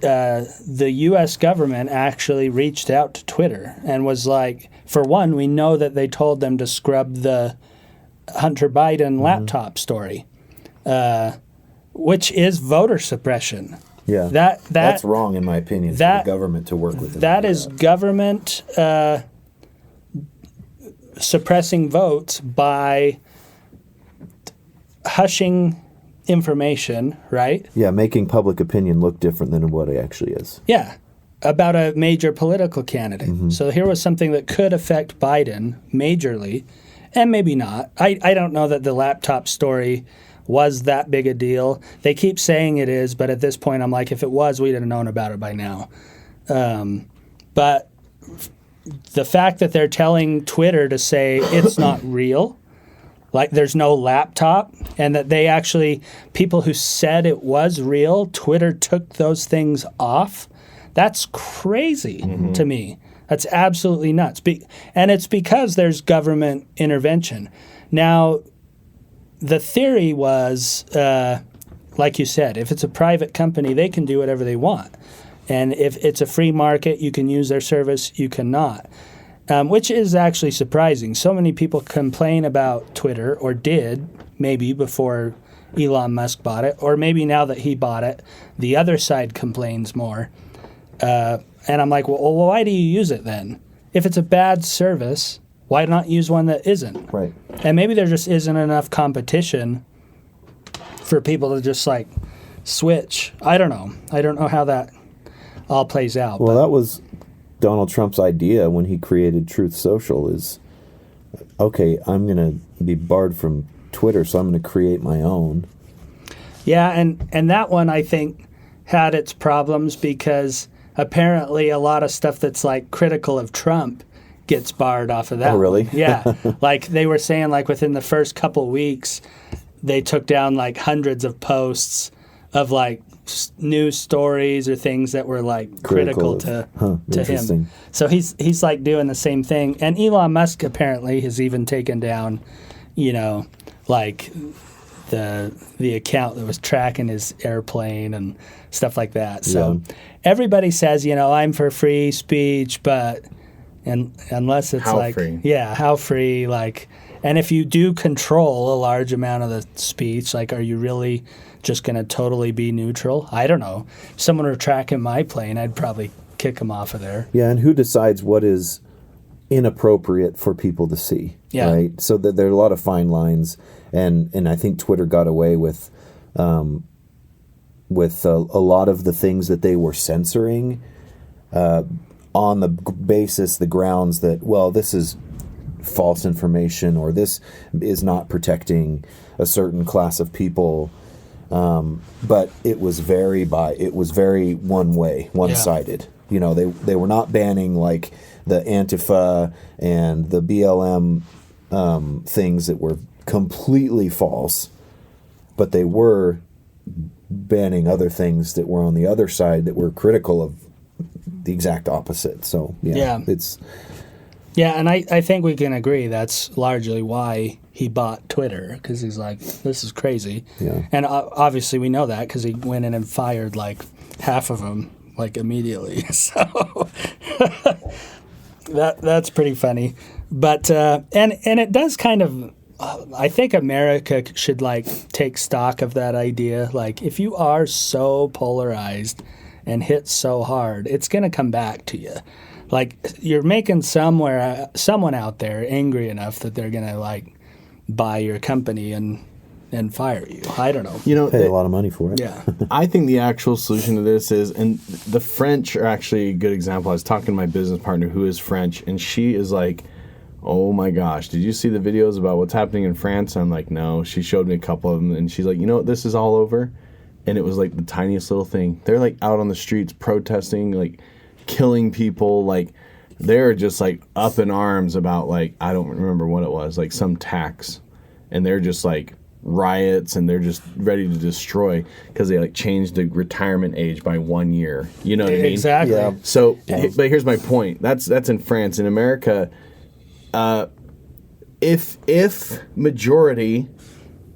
[SPEAKER 2] the U.S. government actually reached out to Twitter and was like, for one, we know that they told them to scrub the Hunter Biden laptop story, which is voter suppression.
[SPEAKER 1] Yeah, that's wrong in my opinion. For the government to work with them.
[SPEAKER 2] That is government suppressing votes by hushing information, right?
[SPEAKER 1] Yeah, making public opinion look different than what it actually is.
[SPEAKER 2] Yeah, about a major political candidate.
[SPEAKER 1] Mm-hmm.
[SPEAKER 2] So here was something that could affect Biden majorly, and maybe not. I don't know that the laptop story was that big a deal. They keep saying it is, but at this point I'm like, if it was, we'd have known about it by now. But the fact that they're telling Twitter to say it's not real, like there's no laptop, and that they actually, people who said it was real, Twitter took those things off, that's crazy to me. That's absolutely nuts. And it's because there's government intervention. Now, the theory was, like you said, if it's a private company, they can do whatever they want. And if it's a free market, you can use their service, you cannot. Which is actually surprising. So many people complain about Twitter, or did, maybe before Elon Musk bought it, or maybe now that he bought it, the other side complains more. And I'm like, well, why do you use it then? If it's a bad service, why not use one that isn't?
[SPEAKER 1] Right.
[SPEAKER 2] And maybe there just isn't enough competition for people to just like switch. I don't know. I don't know how that all plays out.
[SPEAKER 1] Well, that was Donald Trump's idea when he created Truth Social is, okay, I'm going to be barred from Twitter, so I'm going to create my own.
[SPEAKER 2] Yeah, and that one I think had its problems because apparently a lot of stuff that's like critical of Trump gets barred off of that.
[SPEAKER 1] Oh, really?
[SPEAKER 2] Yeah. Like they were saying like within the first couple weeks, they took down like hundreds of posts of like news stories or things that were like critical to him. So he's like doing the same thing. And Elon Musk apparently has even taken down, like the account that was tracking his airplane and stuff like that. So everybody says, I'm for free speech, but unless it's how free? Yeah, how free, like, and if you do control a large amount of the speech, like, are you really just going to totally be neutral? I don't know. If someone were tracking my plane, I'd probably kick them off of there.
[SPEAKER 1] Yeah, and who decides what is inappropriate for people to see?
[SPEAKER 2] Yeah.
[SPEAKER 1] Right? So that there are a lot of fine lines, and I think Twitter got away with a lot of the things that they were censoring on the basis, the grounds that, well, this is false information or this is not protecting a certain class of people. But it was very one way, one-sided. Yeah. They were not banning like the Antifa and the BLM things that were completely false, but they were banning other things that were on the other side that were critical of the exact opposite. So it's.
[SPEAKER 2] Yeah, and I think we can agree that's largely why he bought Twitter, because he's like, this is crazy.
[SPEAKER 1] Yeah.
[SPEAKER 2] And obviously we know that because he went in and fired like half of them like immediately. So that's pretty funny. But and it does kind of, I think America should like take stock of that idea. Like if you are so polarized and hit so hard, it's going to come back to you. Like you're making someone out there angry enough that they're gonna like buy your company and fire you. I don't know.
[SPEAKER 1] Pay a lot of money for it.
[SPEAKER 2] Yeah.
[SPEAKER 3] I think the actual solution to this is, and the French are actually a good example. I was talking to my business partner who is French, and she is like, oh my gosh, did you see the videos about what's happening in France? I'm like, no. She showed me a couple of them, and she's like, you know what, this is all over? And it was like the tiniest little thing. They're like out on the streets protesting, like killing people, like they're just like up in arms about like, I don't remember what it was, like some tax. And they're just like riots, and they're just ready to destroy because they like changed the retirement age by 1 year. You know what I mean?
[SPEAKER 2] Exactly.
[SPEAKER 1] Yeah.
[SPEAKER 3] So, but here's my point. That's in France. In America, if majority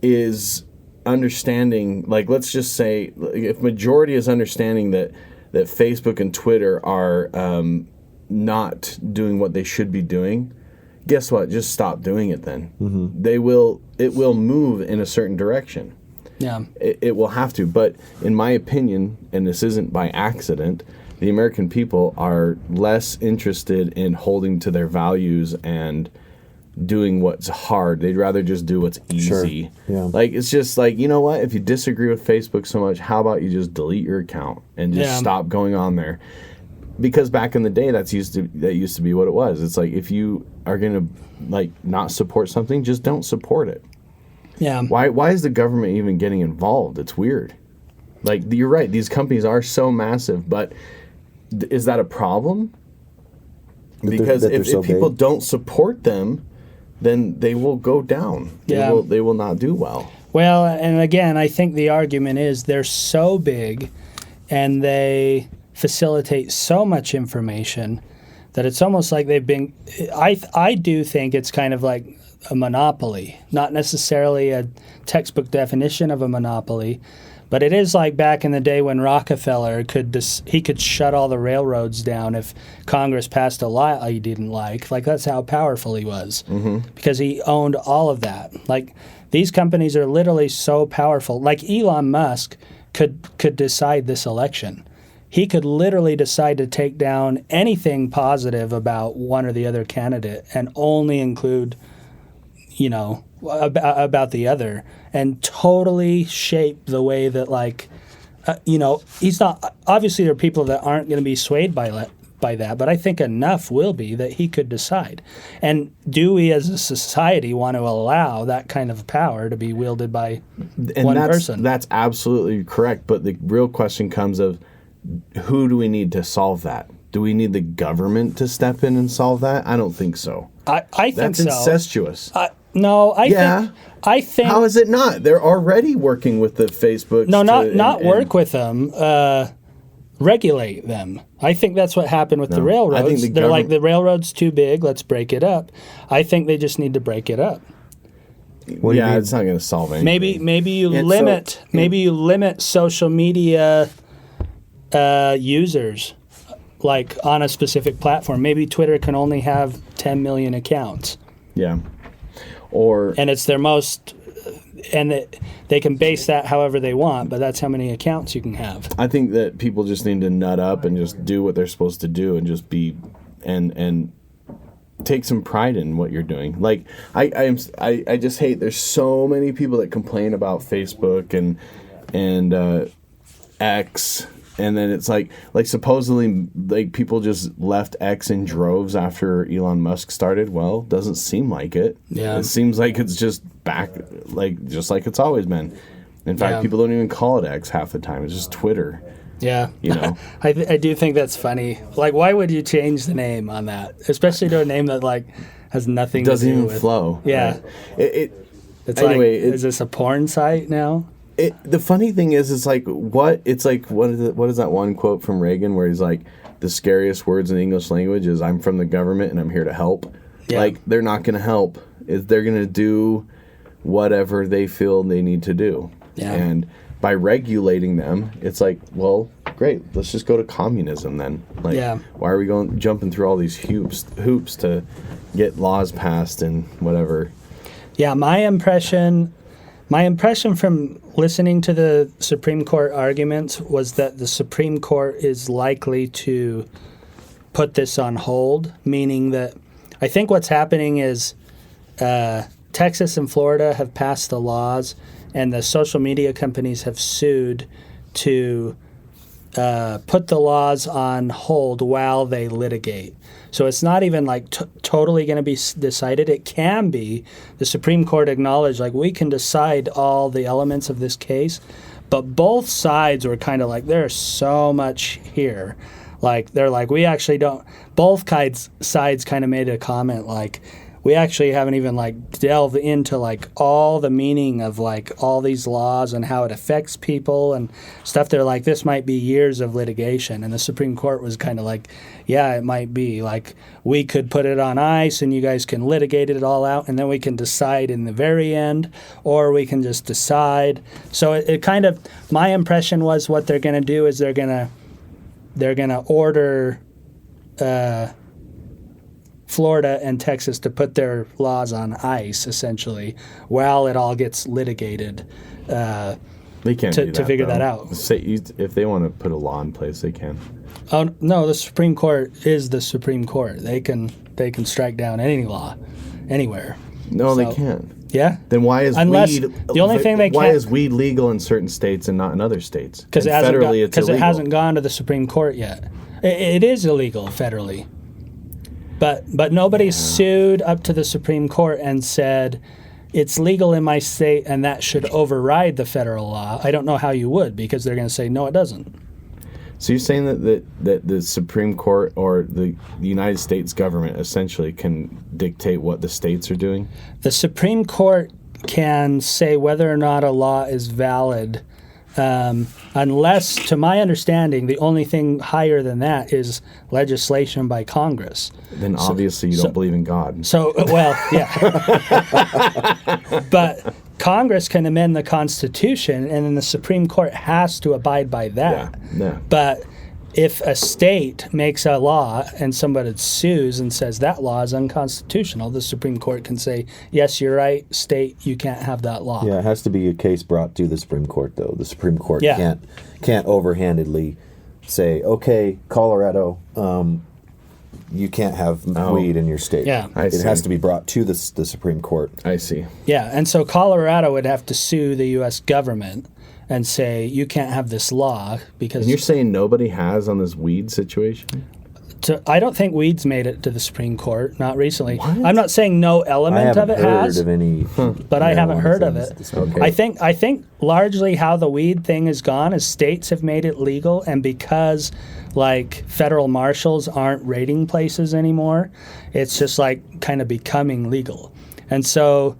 [SPEAKER 3] is understanding, like let's just say, if majority is understanding that Facebook and Twitter are not doing what they should be doing, guess what? Just stop doing it then. Mm-hmm. It will move in a certain direction.
[SPEAKER 2] Yeah.
[SPEAKER 3] It will have to. But in my opinion, and this isn't by accident, the American people are less interested in holding to their values and doing what's hard. They'd rather just do what's easy.
[SPEAKER 1] Sure. Yeah.
[SPEAKER 3] Like, it's just like, you know what? If you disagree with Facebook so much, how about you just delete your account and just stop going on there? Because back in the day, that used to be what it was. It's like, if you are going to like not support something, just don't support it.
[SPEAKER 2] Yeah.
[SPEAKER 3] Why is the government even getting involved? It's weird. Like, you're right. These companies are so massive, but is that a problem? Because if people don't support them, then they will go down.
[SPEAKER 2] Yeah.
[SPEAKER 3] They will not do well.
[SPEAKER 2] Well, and again, I think the argument is they're so big and they facilitate so much information that it's almost like they've been... I do think it's kind of like a monopoly, not necessarily a textbook definition of a monopoly, but it is like back in the day when Rockefeller could shut all the railroads down if Congress passed a law he didn't like. Like, that's how powerful he was, because he owned all of that. Like, these companies are literally so powerful. Like, Elon Musk could decide this election. He could literally decide to take down anything positive about one or the other candidate and only include, about the other, and totally shape the way that, he's not... Obviously, there are people that aren't going to be swayed by that, but I think enough will be that he could decide. And do we as a society want to allow that kind of power to be wielded by one person?
[SPEAKER 3] That's absolutely correct, but the real question comes of, who do we need to solve that? Do we need the government to step in and solve that? I don't think so.
[SPEAKER 2] I think
[SPEAKER 3] that's
[SPEAKER 2] so.
[SPEAKER 3] Incestuous.
[SPEAKER 2] I think.
[SPEAKER 3] How is it not? They're already working with the Facebook.
[SPEAKER 2] No, not work with them. Regulate them. I think that's what happened with the railroads.
[SPEAKER 3] I think
[SPEAKER 2] they're like, the railroad's too big. Let's break it up. I think they just need to break it up.
[SPEAKER 3] It's not going to solve anything.
[SPEAKER 2] Maybe you limit social media users, like on a specific platform. Maybe Twitter can only have 10 million accounts.
[SPEAKER 3] Yeah.
[SPEAKER 2] And it's their most, and they can base that however they want, but that's how many accounts you can have. I
[SPEAKER 3] think that people just need to nut up and just do what they're supposed to do and just be, and take some pride in what you're doing. Like, I just hate, there's so many people that complain about Facebook and X. And then it's like supposedly, like, people just left X in droves after Elon Musk started. Well, doesn't seem like it.
[SPEAKER 2] Yeah.
[SPEAKER 3] It seems like it's just back, just like it's always been. In fact, people don't even call it X half the time. It's just Twitter.
[SPEAKER 2] Yeah. I do think that's funny. Like, why would you change the name on that? Especially to a name that, like, has nothing to do with...
[SPEAKER 3] Doesn't even flow.
[SPEAKER 2] Yeah.
[SPEAKER 3] Right?
[SPEAKER 2] Anyway, is this a porn site now?
[SPEAKER 3] The funny thing is, it's like, what is that one quote from Reagan where he's like, the scariest words in the English language is, I'm from the government and I'm here to help. Yeah. Like, they're not going to help. They're going to do whatever they feel they need to do.
[SPEAKER 2] Yeah.
[SPEAKER 3] And by regulating them, it's like, well, great, let's just go to communism then. Like, why are we jumping through all these hoops to get laws passed and whatever?
[SPEAKER 2] Yeah, my impression from listening to the Supreme Court arguments was that the Supreme Court is likely to put this on hold, meaning that I think what's happening is Texas and Florida have passed the laws, and the social media companies have sued to put the laws on hold while they litigate. So it's not even like totally going to be decided. It can be. The Supreme Court acknowledged, like, we can decide all the elements of this case, but both sides were kind of like, there's so much here. Like, they're like, we actually don't. Both sides kind of made a comment like, we actually haven't even like delved into like all the meaning of like all these laws and how it affects people and stuff. They're like, this might be years of litigation. And the Supreme Court was kind of like, yeah, it might be. Like, we could put it on ice and you guys can litigate it all out and then we can decide in the very end, or we can just decide. So it kind of, my impression was what they're going to do is they're going to order Florida and Texas to put their laws on ice, essentially, while it all gets litigated.
[SPEAKER 3] They can't
[SPEAKER 2] to figure that out.
[SPEAKER 3] If they want to put a law in place, they can.
[SPEAKER 2] Oh no, the Supreme Court is the Supreme Court. They can strike down any law, anywhere.
[SPEAKER 3] No, they can't.
[SPEAKER 2] Yeah.
[SPEAKER 3] Then why is weed?
[SPEAKER 2] The only thing they
[SPEAKER 3] why
[SPEAKER 2] can't,
[SPEAKER 3] is weed legal in certain states and not in other states?
[SPEAKER 2] Because it
[SPEAKER 3] illegal.
[SPEAKER 2] hasn't gone to the Supreme Court yet. It is illegal federally. But nobody's sued up to the Supreme Court and said it's legal in my state and that should override the federal law. I don't know how you would, because they're going to say no, it doesn't.
[SPEAKER 3] So you're saying that the Supreme Court or the United States government essentially can dictate what the states are doing?
[SPEAKER 2] The Supreme Court can say whether or not a law is valid, unless, to my understanding, the only thing higher than that is legislation by Congress.
[SPEAKER 3] Then obviously you don't believe in God.
[SPEAKER 2] So, well, yeah. But Congress can amend the Constitution, and then the Supreme Court has to abide by that.
[SPEAKER 3] Yeah.
[SPEAKER 2] But if a state makes a law and somebody sues and says that law is unconstitutional, the Supreme Court can say, yes, you're right, state, you can't have that law.
[SPEAKER 1] Yeah, it has to be a case brought to the Supreme Court, though. The Supreme Court can't overhandedly say, okay, Colorado, you can't have weed in your state.
[SPEAKER 2] Yeah.
[SPEAKER 1] It has to be brought to the Supreme Court.
[SPEAKER 3] I see.
[SPEAKER 2] Yeah, and so Colorado would have to sue the U.S. government and say, you can't have this law because...
[SPEAKER 3] And you're saying nobody has on this weed situation?
[SPEAKER 2] I don't think weed's made it to the Supreme Court, not recently.
[SPEAKER 3] What?
[SPEAKER 2] I'm not saying no element of it has.
[SPEAKER 1] I haven't heard of any...
[SPEAKER 2] But I haven't heard of it.
[SPEAKER 3] Okay.
[SPEAKER 2] I think largely how the weed thing has gone is states have made it legal, and because like federal marshals aren't raiding places anymore, it's just like kind of becoming legal. And so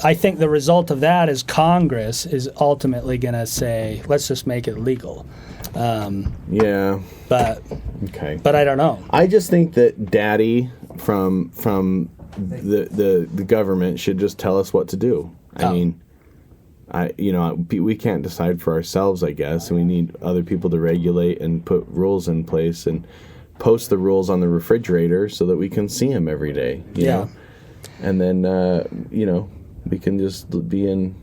[SPEAKER 2] I think the result of that is Congress is ultimately going to say, let's just make it legal.
[SPEAKER 3] Yeah.
[SPEAKER 2] But
[SPEAKER 3] okay.
[SPEAKER 2] I don't know.
[SPEAKER 3] I just think that Daddy from the government should just tell us what to do. I mean, we can't decide for ourselves, I guess, and we need other people to regulate and put rules in place and post the rules on the refrigerator so that we can see them every day. You know? And then we can just be in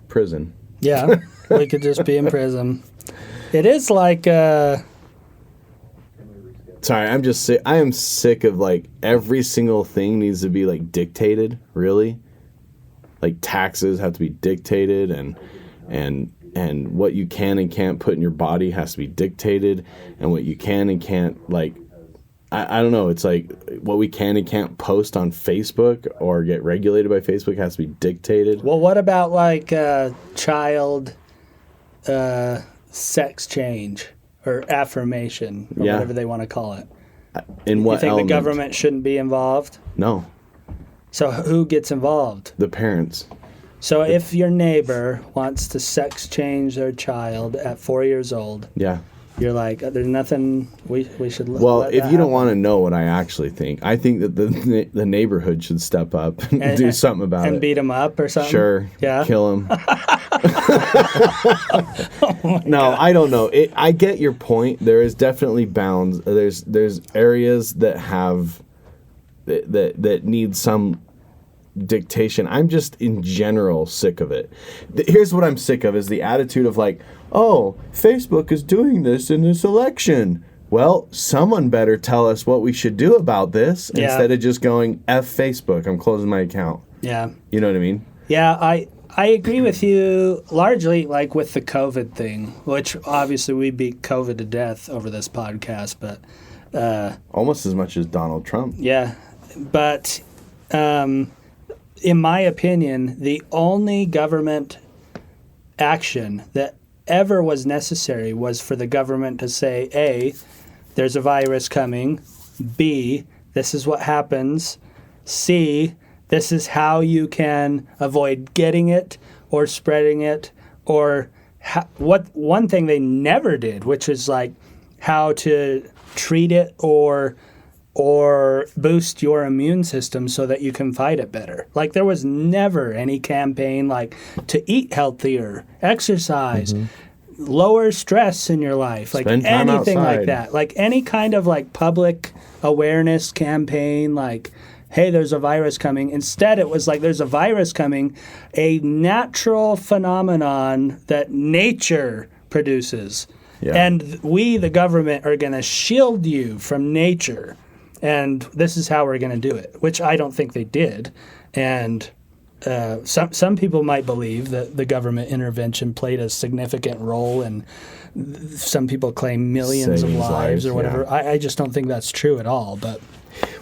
[SPEAKER 3] prison.
[SPEAKER 2] Yeah, we could just be in prison. It is like...
[SPEAKER 3] Sorry, I'm just sick. I am sick of like every single thing needs to be like dictated. Really, like taxes have to be dictated, and what you can and can't put in your body has to be dictated, and what you can and can't like. I don't know. It's like what we can and can't post on Facebook or get regulated by Facebook has to be dictated.
[SPEAKER 2] Well, what about like child sex change or affirmation or whatever they want to call it?
[SPEAKER 3] In what
[SPEAKER 2] you think
[SPEAKER 3] element?
[SPEAKER 2] The government shouldn't be involved?
[SPEAKER 3] No.
[SPEAKER 2] So who gets involved?
[SPEAKER 3] The parents.
[SPEAKER 2] So if your neighbor wants to sex change their child at 4 years old, you're like, there's nothing we should.
[SPEAKER 3] Well, if you don't want to know what I actually think, I think that the neighborhood should step up and do something about it
[SPEAKER 2] and beat them up or something.
[SPEAKER 3] Sure, kill them.
[SPEAKER 2] God.
[SPEAKER 3] I don't know. I get your point. There is definitely bounds. There's areas that have that need some dictation. I'm just in general sick of it. Here's what I'm sick of is the attitude of like, oh, Facebook is doing this in this election. Well, someone better tell us what we should do about this instead of just going F Facebook, I'm closing my account.
[SPEAKER 2] Yeah.
[SPEAKER 3] You know what I mean?
[SPEAKER 2] Yeah, I agree with you largely, like with the COVID thing, which obviously we beat COVID to death over this podcast, but
[SPEAKER 3] almost as much as Donald Trump.
[SPEAKER 2] yeah. But in my opinion, the only government action that ever was necessary was for the government to say, A, there's a virus coming, B, this is what happens, C, this is how you can avoid getting it or spreading it, or one thing they never did, which is like how to treat it or boost your immune system so that you can fight it better. Like there was never any campaign like to eat healthier, exercise, lower stress in your life, like
[SPEAKER 3] Spend time
[SPEAKER 2] anything
[SPEAKER 3] outside.
[SPEAKER 2] like that. Like any kind of like public awareness campaign, like, hey, there's a virus coming. Instead, it was like, there's a virus coming, a natural phenomenon that nature produces.
[SPEAKER 3] Yeah.
[SPEAKER 2] And we, the government, are going to shield you from nature. And this is how we're going to do it, which I don't think they did. And some people might believe that the government intervention played a significant role, and some people claim millions
[SPEAKER 3] Saving
[SPEAKER 2] of lives or whatever.
[SPEAKER 3] yeah.
[SPEAKER 2] I just don't think that's true at all. But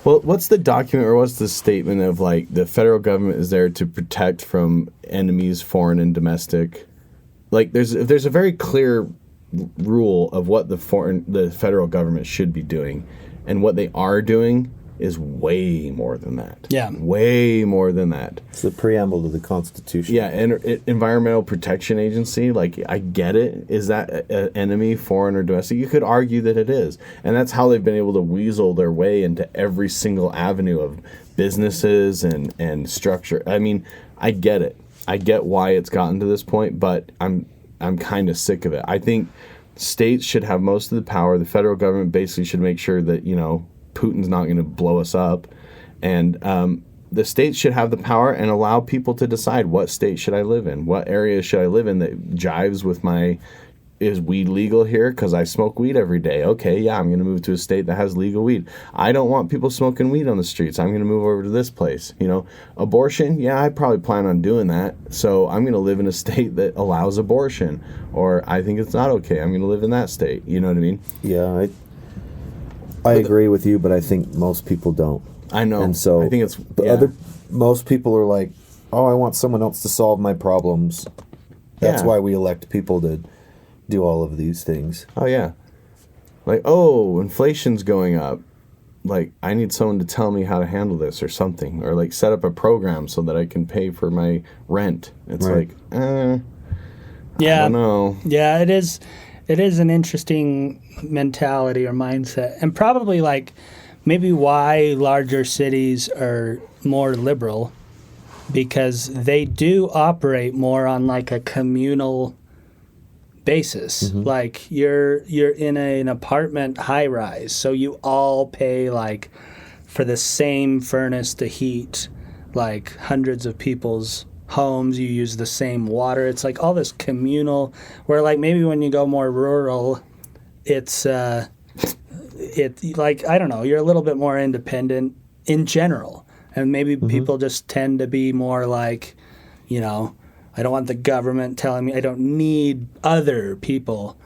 [SPEAKER 3] Well, what's the document or what's the statement of like the federal government is there to protect from enemies, foreign and domestic? Like there's a very clear rule of what the federal government should be doing, and what they are doing is way more than that.
[SPEAKER 2] Yeah.
[SPEAKER 3] Way more than that.
[SPEAKER 1] It's the preamble to the Constitution.
[SPEAKER 3] Yeah, and Environmental Protection Agency, like, I get it. Is that an enemy, foreign or domestic? You could argue that it is. And that's how they've been able to weasel their way into every single avenue of businesses and structure. I mean, I get it. I get why it's gotten to this point, but I'm kind of sick of it. I think states should have most of the power. The federal government basically should make sure that, Putin's not going to blow us up. And the states should have the power and allow people to decide what state should I live in, what area should I live in that jives with is weed legal here? Because I smoke weed every day. Okay, yeah, I'm going to move to a state that has legal weed. I don't want people smoking weed on the streets. I'm going to move over to this place. Abortion, yeah, I probably plan on doing that. So I'm going to live in a state that allows abortion. Or I think it's not okay. I'm going to live in that state. You know what I mean?
[SPEAKER 1] Yeah, I agree with you, but I think most people don't.
[SPEAKER 3] I know.
[SPEAKER 1] And so
[SPEAKER 3] I think it's
[SPEAKER 1] most people are like, oh, I want someone else to solve my problems. That's
[SPEAKER 3] Yeah.
[SPEAKER 1] why we elect people to do all of these things.
[SPEAKER 3] Oh, yeah. Like, oh, inflation's going up. Like, I need someone to tell me how to handle this or something. Or, like, set up a program so that I can pay for my rent. It's
[SPEAKER 1] Right.
[SPEAKER 3] I
[SPEAKER 2] yeah,
[SPEAKER 3] don't know.
[SPEAKER 2] yeah, it is an interesting mentality or mindset, and probably like maybe why larger cities are more liberal, because they do operate more on like a communal basis. Like you're in an apartment high rise, so you all pay like for the same furnace to heat like hundreds of people's homes. You use the same water. It's like all this communal, where like maybe when you go more rural, it's like, I don't know, you're a little bit more independent in general, and maybe people just tend to be more like, I don't want the government telling me, I don't need other people.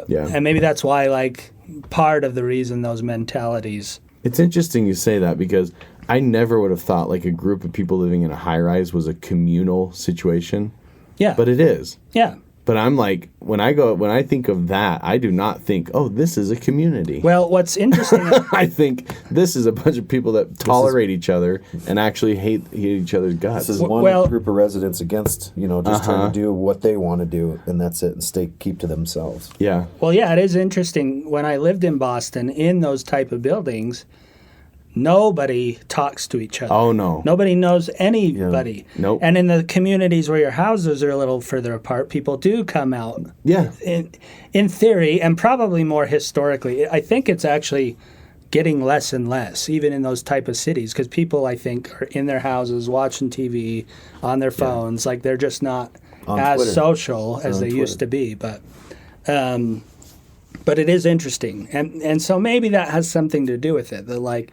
[SPEAKER 3] Yeah.
[SPEAKER 2] And maybe that's why, like, part of the reason those mentalities.
[SPEAKER 3] It's interesting you say that, because I never would have thought like a group of people living in a high rise was a communal situation.
[SPEAKER 2] Yeah.
[SPEAKER 3] But it is.
[SPEAKER 2] Yeah.
[SPEAKER 3] But I'm like, when I think of that, I do not think, oh, this is a community.
[SPEAKER 2] Well, what's interesting.
[SPEAKER 3] I think this is a bunch of people that tolerate each other and actually hate each other's guts.
[SPEAKER 1] This is one group of residents against, just trying to do what they want to do, and that's it, and keep to themselves.
[SPEAKER 3] Yeah.
[SPEAKER 2] Well, yeah, it is interesting. When I lived in Boston, in those type of buildings, nobody talks to each other.
[SPEAKER 3] Oh, no.
[SPEAKER 2] Nobody knows anybody.
[SPEAKER 3] Yeah. Nope.
[SPEAKER 2] And in the communities where your houses are a little further apart, people do come out.
[SPEAKER 3] Yeah.
[SPEAKER 2] In theory, and probably more historically, I think it's actually getting less and less, even in those type of cities, because people, I think, are in their houses watching TV on their phones. Like, they're just not
[SPEAKER 1] On
[SPEAKER 2] as
[SPEAKER 1] Twitter.
[SPEAKER 2] social as they used to be. But it is interesting. And so maybe that has something to do with it. That, like,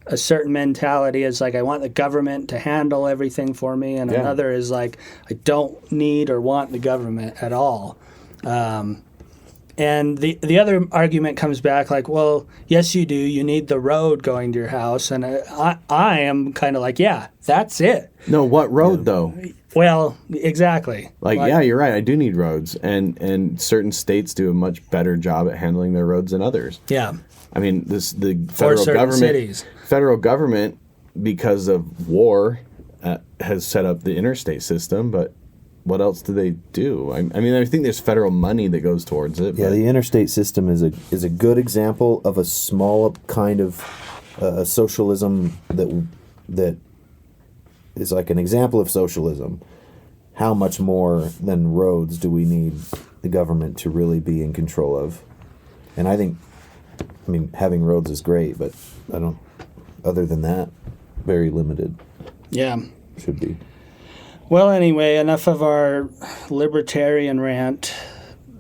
[SPEAKER 2] a certain mentality is like, I want the government to handle everything for me, and another is like, I don't need or want the government at all. And the other argument comes back like, well, yes, you do. You need the road going to your house. And I am kind of like, yeah, that's it.
[SPEAKER 3] No, what road though?
[SPEAKER 2] Well, exactly.
[SPEAKER 3] Like, yeah, you're right. I do need roads. And certain states do a much better job at handling their roads than others.
[SPEAKER 2] Yeah.
[SPEAKER 3] I mean, the federal government, because of war, has set up the interstate system, but what else do they do? I mean, I think there's federal money that goes towards it.
[SPEAKER 1] Yeah, the interstate system is a good example of a small kind of socialism that is like an example of socialism. How much more than roads do we need the government to really be in control of? And I mean, having roads is great, but other than that, very limited.
[SPEAKER 2] Yeah.
[SPEAKER 1] Should be.
[SPEAKER 2] Well, anyway, enough of our libertarian rant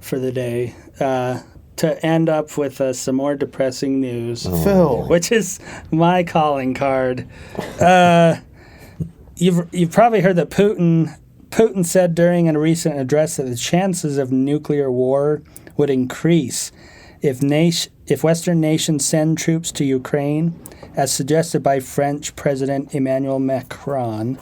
[SPEAKER 2] for the day. To end up with some more depressing news,
[SPEAKER 3] Phil,
[SPEAKER 2] which is my calling card. You've probably heard that Putin said during a recent address that the chances of nuclear war would increase if Western nations send troops to Ukraine, as suggested by French President Emmanuel Macron.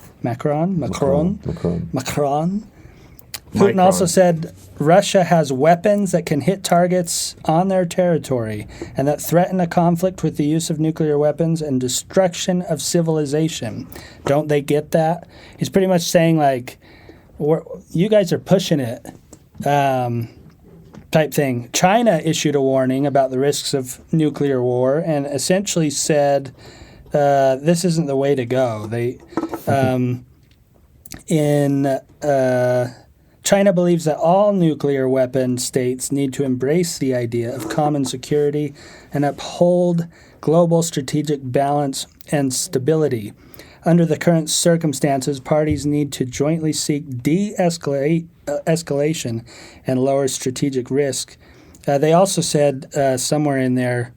[SPEAKER 2] Putin also said Russia has weapons that can hit targets on their territory and that threaten a conflict with the use of nuclear weapons and destruction of civilization. Don't they get that? He's pretty much saying, like, you guys are pushing it, type thing. China issued a warning about the risks of nuclear war and essentially said this isn't the way to go. China believes that all nuclear weapon states need to embrace the idea of common security and uphold global strategic balance and stability. Under the current circumstances, parties need to jointly seek de-escalation and lower strategic risk. They also said somewhere in there,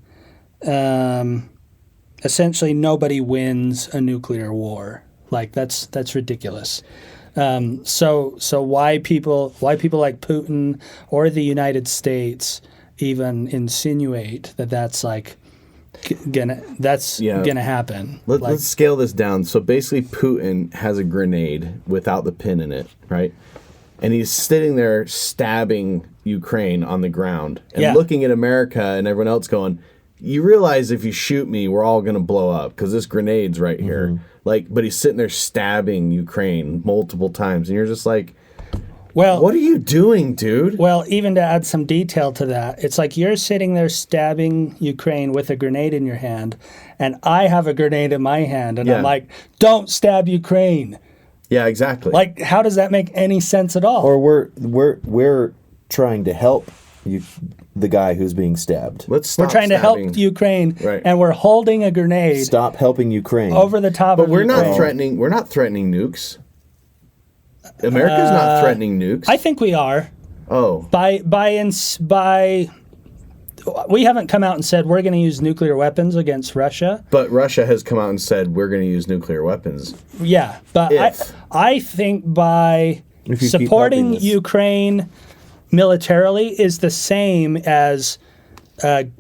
[SPEAKER 2] essentially nobody wins a nuclear war. Like that's ridiculous. So why people like Putin or the United States even insinuate that that's like gonna happen?
[SPEAKER 3] Let's scale this down. So basically, Putin has a grenade without the pin in it, right? And he's sitting there stabbing Ukraine on the ground and looking at America and everyone else going, you realize if you shoot me, we're all going to blow up because this grenade's right here. But he's sitting there stabbing Ukraine multiple times. And you're just like, well, what are you doing, dude?
[SPEAKER 2] Well, even to add some detail to that, it's like you're sitting there stabbing Ukraine with a grenade in your hand, and I have a grenade in my hand, and I'm like, don't stab Ukraine.
[SPEAKER 3] Yeah, exactly.
[SPEAKER 2] Like, how does that make any sense at all?
[SPEAKER 1] Or we're trying to help the guy who's being stabbed.
[SPEAKER 2] We're trying to help Ukraine, and we're holding a grenade.
[SPEAKER 1] Stop helping Ukraine.
[SPEAKER 2] Over the top of
[SPEAKER 3] Ukraine. But
[SPEAKER 2] we're
[SPEAKER 3] not threatening nukes. America's not threatening nukes.
[SPEAKER 2] I think we are.
[SPEAKER 3] Oh.
[SPEAKER 2] We haven't come out and said we're going to use nuclear weapons against Russia.
[SPEAKER 3] But Russia has come out and said we're going to use nuclear weapons.
[SPEAKER 2] Yeah, but I think by supporting Ukraine militarily is the same as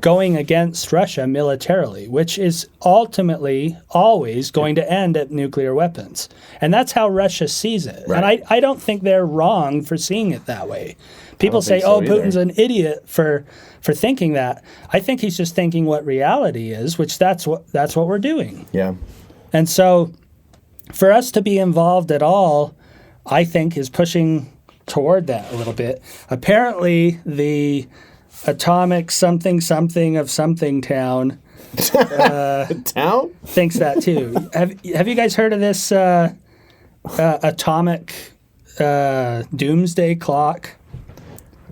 [SPEAKER 2] going against Russia militarily, which is ultimately always going to end at nuclear weapons. And that's how Russia sees it. Right. And I don't think they're wrong for seeing it that way. People say, Putin's an idiot for thinking that. I think he's just thinking what reality is, which that's what we're doing.
[SPEAKER 3] Yeah.
[SPEAKER 2] And so for us to be involved at all, I think is pushing toward that a little bit. Apparently, the atomic something of something town thinks that too. Have you guys heard of this atomic doomsday clock?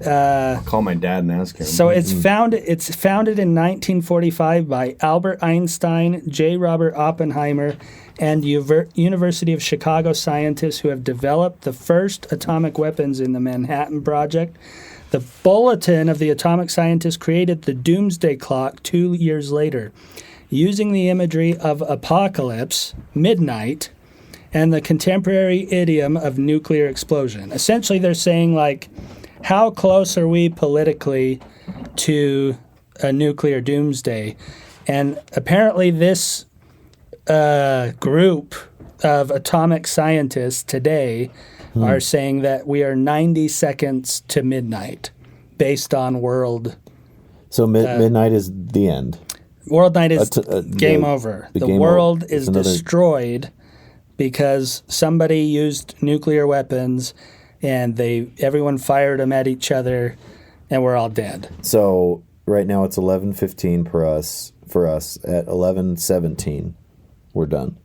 [SPEAKER 3] I'll call my dad and ask him.
[SPEAKER 2] So it's founded in 1945 by Albert Einstein, J. Robert Oppenheimer, and University of Chicago scientists who have developed the first atomic weapons in the Manhattan Project. The bulletin of the atomic scientists created the Doomsday Clock 2 years later. using the imagery of apocalypse, midnight, and the contemporary idiom of nuclear explosion. Essentially, they're saying, like, how close are we politically to a nuclear doomsday? And apparently this group of atomic scientists today are saying that we are 90 seconds to midnight based on world.
[SPEAKER 1] So midnight is the end.
[SPEAKER 2] World night is game over. The world is destroyed because somebody used nuclear weapons and everyone fired them at each other and we're all dead.
[SPEAKER 1] So right now it's 11:15 for us. At 11:17, we're done.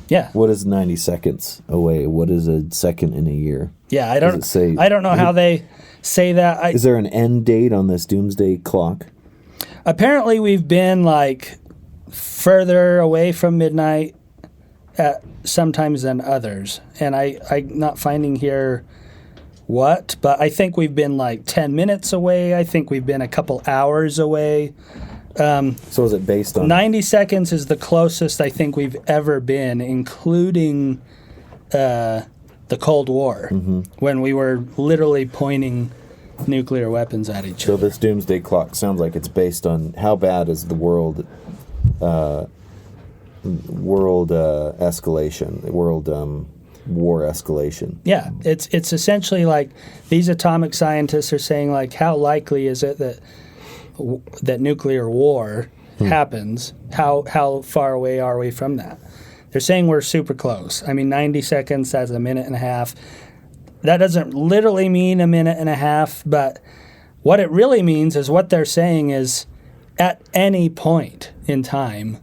[SPEAKER 2] Yeah.
[SPEAKER 1] What is 90 seconds away? What is a second in a year?
[SPEAKER 2] Yeah, I don't know how they say that.
[SPEAKER 1] Is there an end date on this doomsday clock?
[SPEAKER 2] Apparently we've been like further away from midnight at sometimes than others. And I'm not finding here what, but I think we've been like 10 minutes away. I think we've been a couple hours away.
[SPEAKER 1] So is it based on
[SPEAKER 2] 90 seconds is the closest I think we've ever been, including the Cold War, when we were literally pointing nuclear weapons at each
[SPEAKER 1] So
[SPEAKER 2] other.
[SPEAKER 1] this doomsday clock sounds like it's based on how bad is the world escalation, war escalation.
[SPEAKER 2] Yeah, it's essentially like these atomic scientists are saying, like, how likely is it that nuclear war happens? How far away are we from that? They're saying we're super close. I mean, 90 seconds, that's a minute and a half. That doesn't literally mean a minute and a half, but what it really means is what they're saying is at any point in time,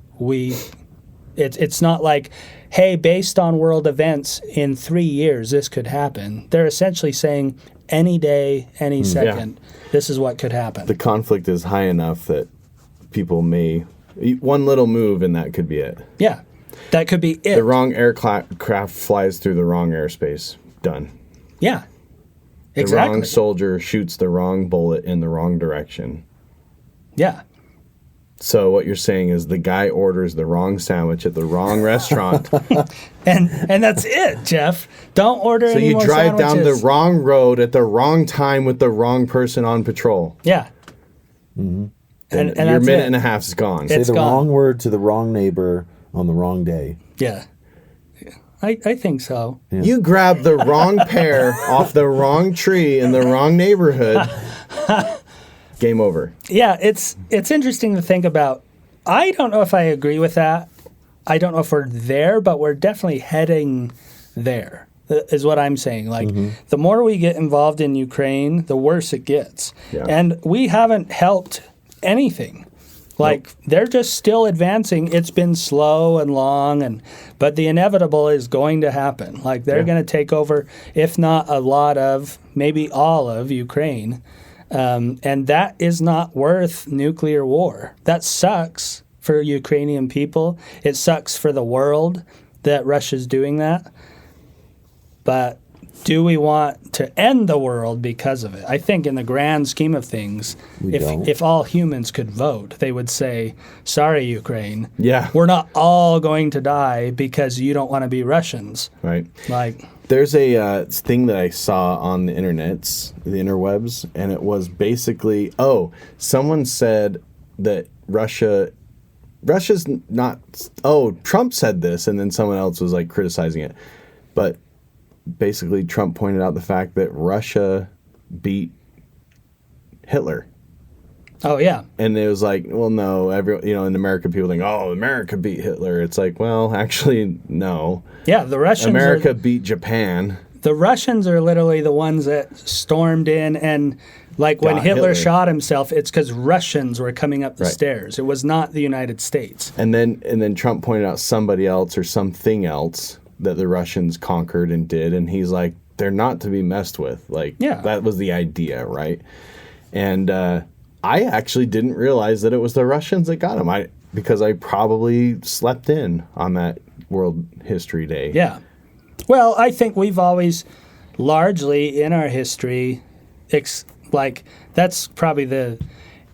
[SPEAKER 2] it's not like, hey, based on world events in 3 years, this could happen. They're essentially saying any day, any second, this is what could happen.
[SPEAKER 3] The conflict is high enough that people may... One little move and that could be it.
[SPEAKER 2] Yeah, that could be it.
[SPEAKER 3] The wrong aircraft flies through the wrong airspace. Done.
[SPEAKER 2] Yeah,
[SPEAKER 3] The
[SPEAKER 2] exactly.
[SPEAKER 3] wrong soldier shoots the wrong bullet in the wrong direction.
[SPEAKER 2] Yeah.
[SPEAKER 3] So what you're saying is the guy orders the wrong sandwich at the wrong restaurant.
[SPEAKER 2] And that's it, Jeff. Don't order
[SPEAKER 3] So
[SPEAKER 2] any
[SPEAKER 3] you
[SPEAKER 2] more
[SPEAKER 3] drive down the
[SPEAKER 2] sandwiches.
[SPEAKER 3] wrong road at the wrong time with the wrong person on patrol.
[SPEAKER 2] Yeah.
[SPEAKER 3] And
[SPEAKER 2] And
[SPEAKER 3] your
[SPEAKER 2] that's
[SPEAKER 3] minute
[SPEAKER 2] it.
[SPEAKER 3] and a half is gone.
[SPEAKER 2] It's
[SPEAKER 1] Say the
[SPEAKER 2] gone.
[SPEAKER 1] wrong word to the wrong neighbor on the wrong day.
[SPEAKER 2] Yeah. I think so.
[SPEAKER 3] You grab the wrong pear off the wrong tree in the wrong neighborhood. Game over.
[SPEAKER 2] Yeah, it's interesting to think about. I don't know if I agree with that. I don't know if we're there, but we're definitely heading there, is what I'm saying. Like, the more we get involved in Ukraine, the worse it gets.
[SPEAKER 3] Yeah.
[SPEAKER 2] And we haven't helped anything. Like, they're just still advancing. It's been slow and long, but the inevitable is going to happen. Like, they're going to take over, if not a lot of, maybe all of Ukraine. And that is not worth nuclear war. That sucks for Ukrainian people. It sucks for the world that Russia's doing that. But do we want to end the world because of it? I think in the grand scheme of things, if all humans could vote, they would say, sorry, Ukraine.
[SPEAKER 3] Yeah.
[SPEAKER 2] We're not all going to die because you don't want to be Russians.
[SPEAKER 3] Right.
[SPEAKER 2] Like,
[SPEAKER 3] There's a thing that I saw on the the interwebs, and it was basically, someone said that Russia's not, Trump said this, and then someone else was like criticizing it. But basically Trump pointed out the fact that Russia beat Hitler.
[SPEAKER 2] oh, yeah.
[SPEAKER 3] And it was like, well, no, in America people think, America beat Hitler. It's like, well, actually, no.
[SPEAKER 2] Yeah, the Russians
[SPEAKER 3] America beat Japan.
[SPEAKER 2] The Russians are literally the ones that stormed in and, like, when
[SPEAKER 3] Got
[SPEAKER 2] Hitler
[SPEAKER 3] Hitler.
[SPEAKER 2] shot himself, it's because Russians were coming up the
[SPEAKER 3] Right.
[SPEAKER 2] stairs. It was not the United States.
[SPEAKER 3] And then Trump pointed out somebody else or something else that the Russians conquered and did, and he's like, they're not to be messed with. Like,
[SPEAKER 2] Yeah.
[SPEAKER 3] that was the idea, right? And I actually didn't realize that it was the Russians that got him. Because I probably slept in on that World History Day.
[SPEAKER 2] Yeah. Well, I think we've always largely in our history, that's probably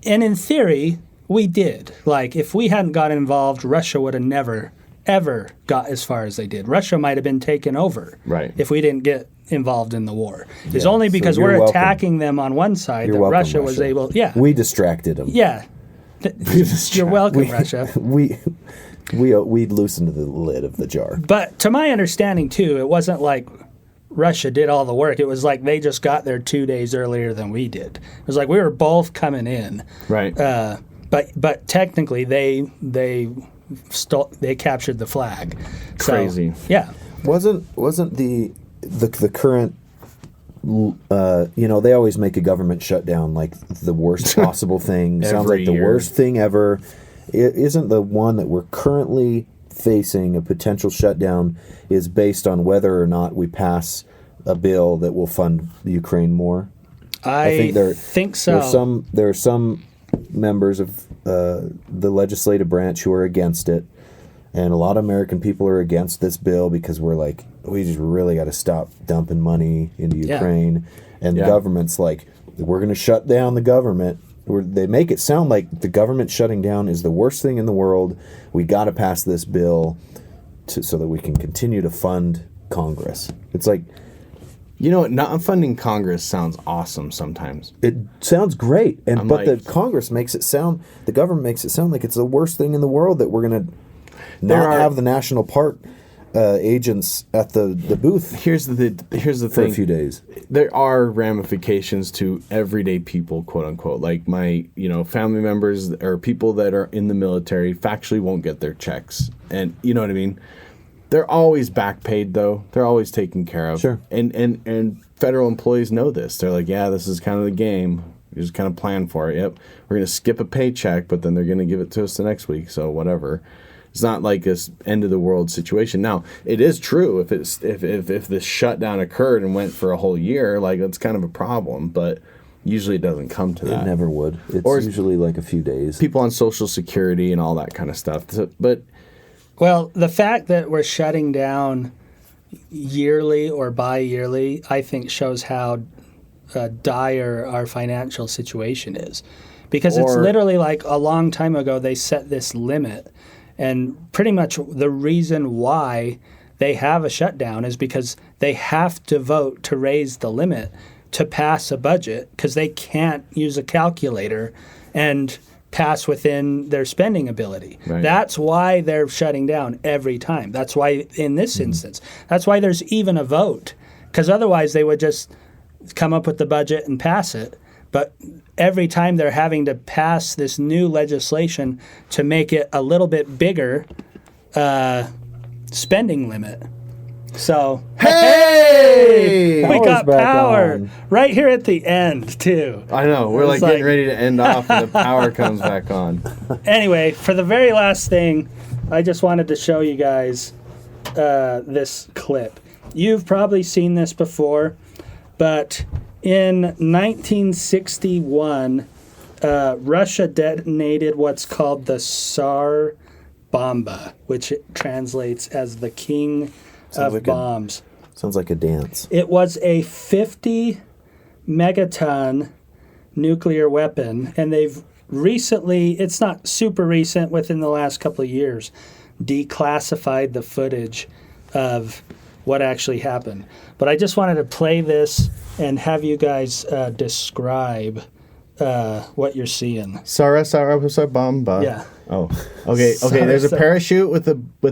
[SPEAKER 2] and in theory, we did. Like, if we hadn't gotten involved, Russia would have never, ever got as far as they did. Russia might have been taken over
[SPEAKER 3] Right.
[SPEAKER 2] if we didn't get involved in the war. It's
[SPEAKER 1] Yeah,
[SPEAKER 2] only
[SPEAKER 1] so
[SPEAKER 2] because
[SPEAKER 1] you're
[SPEAKER 2] we're
[SPEAKER 1] welcome.
[SPEAKER 2] attacking them on one side
[SPEAKER 1] You're
[SPEAKER 2] that
[SPEAKER 1] welcome,
[SPEAKER 2] Russia was able. Yeah.
[SPEAKER 1] We distracted them.
[SPEAKER 2] Yeah. You're welcome, Russia.
[SPEAKER 1] We loosened the lid of the jar.
[SPEAKER 2] But to my understanding, too, it wasn't like Russia did all the work. It was like they just got there 2 days earlier than we did. It was like we were both coming in.
[SPEAKER 3] Right.
[SPEAKER 2] But technically, they captured the flag. So,
[SPEAKER 3] Crazy.
[SPEAKER 2] Yeah.
[SPEAKER 1] Wasn't the current they always make a government shutdown like the worst possible thing. Sounds
[SPEAKER 3] Every
[SPEAKER 1] like the
[SPEAKER 3] year.
[SPEAKER 1] worst thing ever. Isn't the one that we're currently facing a potential shutdown is based on whether or not we pass a bill that will fund Ukraine more?
[SPEAKER 2] I think so.
[SPEAKER 1] There are some members of the legislative branch who are against it, and a lot of American people are against this bill because we're like, we just really got to stop dumping money into Ukraine, and the government's like, we're going to shut down the government. They make it sound like the government shutting down is the worst thing in the world. We got to pass this bill so that we can continue to fund Congress. It's like,
[SPEAKER 3] You know what? Not funding Congress sounds awesome sometimes.
[SPEAKER 1] it sounds great, but
[SPEAKER 3] like-
[SPEAKER 1] the government makes it sound like it's the worst thing in the world that we're going to not have the national park agents at the booth
[SPEAKER 3] Here's the
[SPEAKER 1] for
[SPEAKER 3] thing.
[SPEAKER 1] a few days.
[SPEAKER 3] There are ramifications to everyday people, quote unquote. Like my, family members or people that are in the military factually won't get their checks. And you know what I mean? They're always back paid though. They're always taken care of.
[SPEAKER 1] Sure.
[SPEAKER 3] And federal employees know this. They're like, yeah, this is kind of the game. You just kind of plan for it. Yep. We're going to skip a paycheck, but then they're going to give it to us the next week. So whatever. It's not like this end of the world situation. Now, it is true if this shutdown occurred and went for a whole year, like that's kind of a problem, but usually it doesn't come to that.
[SPEAKER 1] It never would. It's
[SPEAKER 3] Or-
[SPEAKER 1] usually like a few days.
[SPEAKER 3] People on Social Security and all that kind of stuff. So, but
[SPEAKER 2] Well, the fact that we're shutting down yearly or bi-yearly, I think shows how dire our financial situation is. Because it's
[SPEAKER 3] Or-
[SPEAKER 2] literally like a long time ago they set this limit. And pretty much the reason why they have a shutdown is because they have to vote to raise the limit to pass a budget because they can't use a calculator and pass within their spending ability.
[SPEAKER 3] Right.
[SPEAKER 2] That's why they're shutting down every time. That's why in this instance, that's why there's even a vote, because otherwise they would just come up with the budget and pass it. But every time they're having to pass this new legislation to make it a little bit bigger spending limit. So,
[SPEAKER 3] hey,
[SPEAKER 2] we
[SPEAKER 1] Power's
[SPEAKER 2] got
[SPEAKER 1] back
[SPEAKER 2] power
[SPEAKER 1] on.
[SPEAKER 2] right here at the end, too.
[SPEAKER 3] I know we're
[SPEAKER 2] It's
[SPEAKER 3] getting
[SPEAKER 2] like-
[SPEAKER 3] ready to end off, and the power comes back on.
[SPEAKER 2] Anyway, for the very last thing, I just wanted to show you guys this clip. You've probably seen this before, but in 1961, Russia detonated what's called the Tsar Bomba, which translates as the king of
[SPEAKER 1] like a-
[SPEAKER 2] bombs.
[SPEAKER 1] Sounds like a dance.
[SPEAKER 2] It was a 50 megaton nuclear weapon, and they've recently, it's not super recent, within the last couple of years, declassified the footage of what actually happened. But I just wanted to play this and have you guys describe what you're seeing.
[SPEAKER 3] Sarah, bomba.
[SPEAKER 2] Yeah.
[SPEAKER 3] Oh, okay.
[SPEAKER 2] Sarah,
[SPEAKER 3] There's a
[SPEAKER 2] Sarah.
[SPEAKER 3] parachute with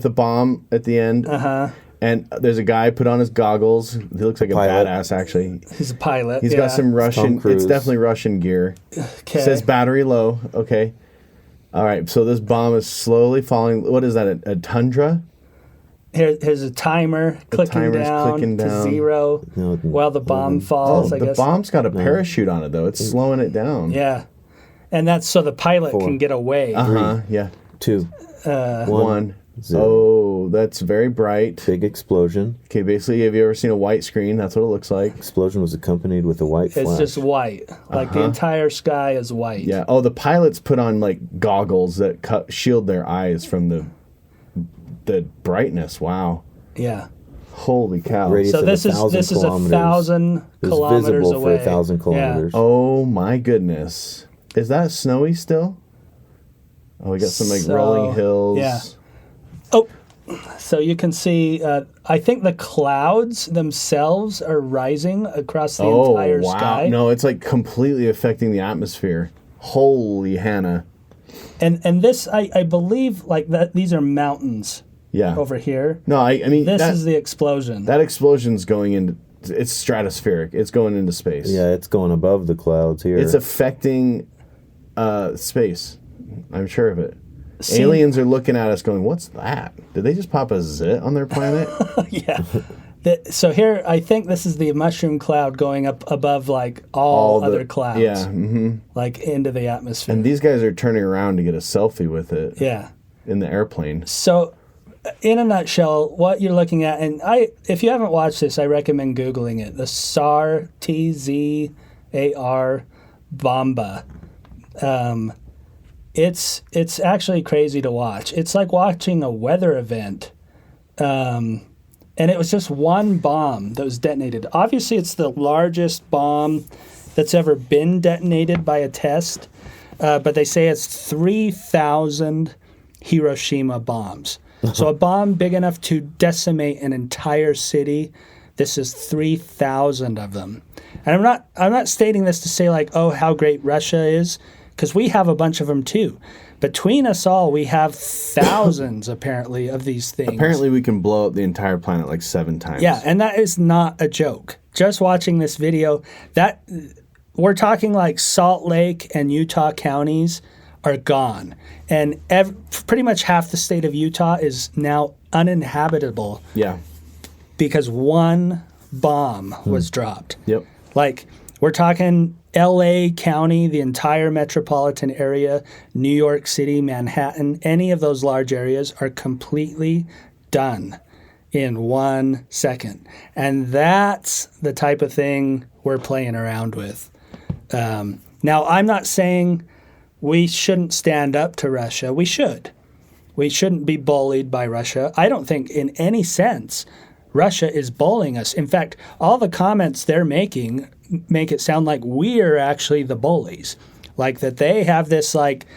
[SPEAKER 3] a bomb at the end.
[SPEAKER 2] Uh-huh.
[SPEAKER 3] And there's a guy put on his goggles. He looks like a
[SPEAKER 1] Pilot.
[SPEAKER 3] badass, actually.
[SPEAKER 2] He's a pilot.
[SPEAKER 3] He's got some Russian.
[SPEAKER 1] Cruise.
[SPEAKER 3] It's definitely Russian gear.
[SPEAKER 2] Okay.
[SPEAKER 3] Says battery low. Okay. All right. So this bomb is slowly falling. What is that? A tundra?
[SPEAKER 2] Here's a timer clicking
[SPEAKER 3] timer's
[SPEAKER 2] down
[SPEAKER 3] clicking
[SPEAKER 2] to
[SPEAKER 3] down.
[SPEAKER 2] 0
[SPEAKER 1] No,
[SPEAKER 2] while the bomb falls, I
[SPEAKER 3] the
[SPEAKER 2] guess.
[SPEAKER 3] bomb's got a parachute on it though. It's slowing it down.
[SPEAKER 2] Yeah. And that's so the pilot
[SPEAKER 1] 4.
[SPEAKER 2] can get away.
[SPEAKER 3] Yeah.
[SPEAKER 1] 2.
[SPEAKER 3] 1.
[SPEAKER 1] 0.
[SPEAKER 3] Oh, that's very bright.
[SPEAKER 1] Big explosion.
[SPEAKER 3] Okay, basically, have you ever seen a white screen? That's what it looks like.
[SPEAKER 1] Explosion was accompanied with a white flash.
[SPEAKER 2] It's just white. Like the entire sky is white.
[SPEAKER 3] Yeah. Oh, the pilots put on like goggles that shield their eyes from the brightness. Wow.
[SPEAKER 2] Yeah.
[SPEAKER 3] Holy cow.
[SPEAKER 1] Radius
[SPEAKER 2] So
[SPEAKER 1] of
[SPEAKER 2] this is
[SPEAKER 1] 1,000
[SPEAKER 2] 1,000
[SPEAKER 1] It's
[SPEAKER 2] kilometers
[SPEAKER 1] visible
[SPEAKER 2] away.
[SPEAKER 1] for 1,000 kilometers.
[SPEAKER 3] Oh my goodness. Is that snowy still? Oh, we got some
[SPEAKER 2] So,
[SPEAKER 3] rolling hills.
[SPEAKER 2] yeah. Oh, so you can see, I think the clouds themselves are rising across the entire sky.
[SPEAKER 3] No, it's like completely affecting the atmosphere. Holy Hannah.
[SPEAKER 2] And this, I believe, like that. These are mountains over here.
[SPEAKER 3] No, I mean...
[SPEAKER 2] This is the explosion.
[SPEAKER 3] That explosion's going into... It's stratospheric. It's going into space.
[SPEAKER 1] Yeah, it's going above the clouds here.
[SPEAKER 3] It's affecting space. I'm sure of it. Aliens are looking at us going, what's that? Did they just pop a zit on their planet?
[SPEAKER 2] Yeah. So here, I think this is the mushroom cloud going up above like all other clouds.
[SPEAKER 3] Yeah. Mm-hmm.
[SPEAKER 2] Like into the atmosphere.
[SPEAKER 3] And these guys are turning around to get a selfie with it.
[SPEAKER 2] Yeah.
[SPEAKER 3] In the airplane.
[SPEAKER 2] So, in a nutshell, what you're looking at, and if you haven't watched this, I recommend Googling it. The SAR, Tzar, Bomba. It's actually crazy to watch. It's like watching a weather event. And it was just one bomb that was detonated. Obviously, it's the largest bomb that's ever been detonated by a test. But they say it's 3,000 Hiroshima bombs. So a bomb big enough to decimate an entire city, this is 3,000 of them. And I'm not stating this to say like, oh, how great Russia is, because we have a bunch of them too. Between us all, we have thousands, apparently, of these things.
[SPEAKER 3] Apparently, we can blow up the entire planet like 7 times.
[SPEAKER 2] Yeah, and that is not a joke. Just watching this video, we're talking like Salt Lake and Utah counties are gone. And pretty much half the state of Utah is now uninhabitable.
[SPEAKER 3] Yeah.
[SPEAKER 2] Because one bomb was dropped.
[SPEAKER 3] Yep.
[SPEAKER 2] Like, we're talking LA County, the entire metropolitan area, New York City, Manhattan, any of those large areas are completely done in 1 second. And that's the type of thing we're playing around with. Now, I'm not saying we shouldn't stand up to Russia. We should. We shouldn't be bullied by Russia. I don't think in any sense Russia is bullying us. In fact, all the comments they're making make it sound like we're actually the bullies. Like that they have this like,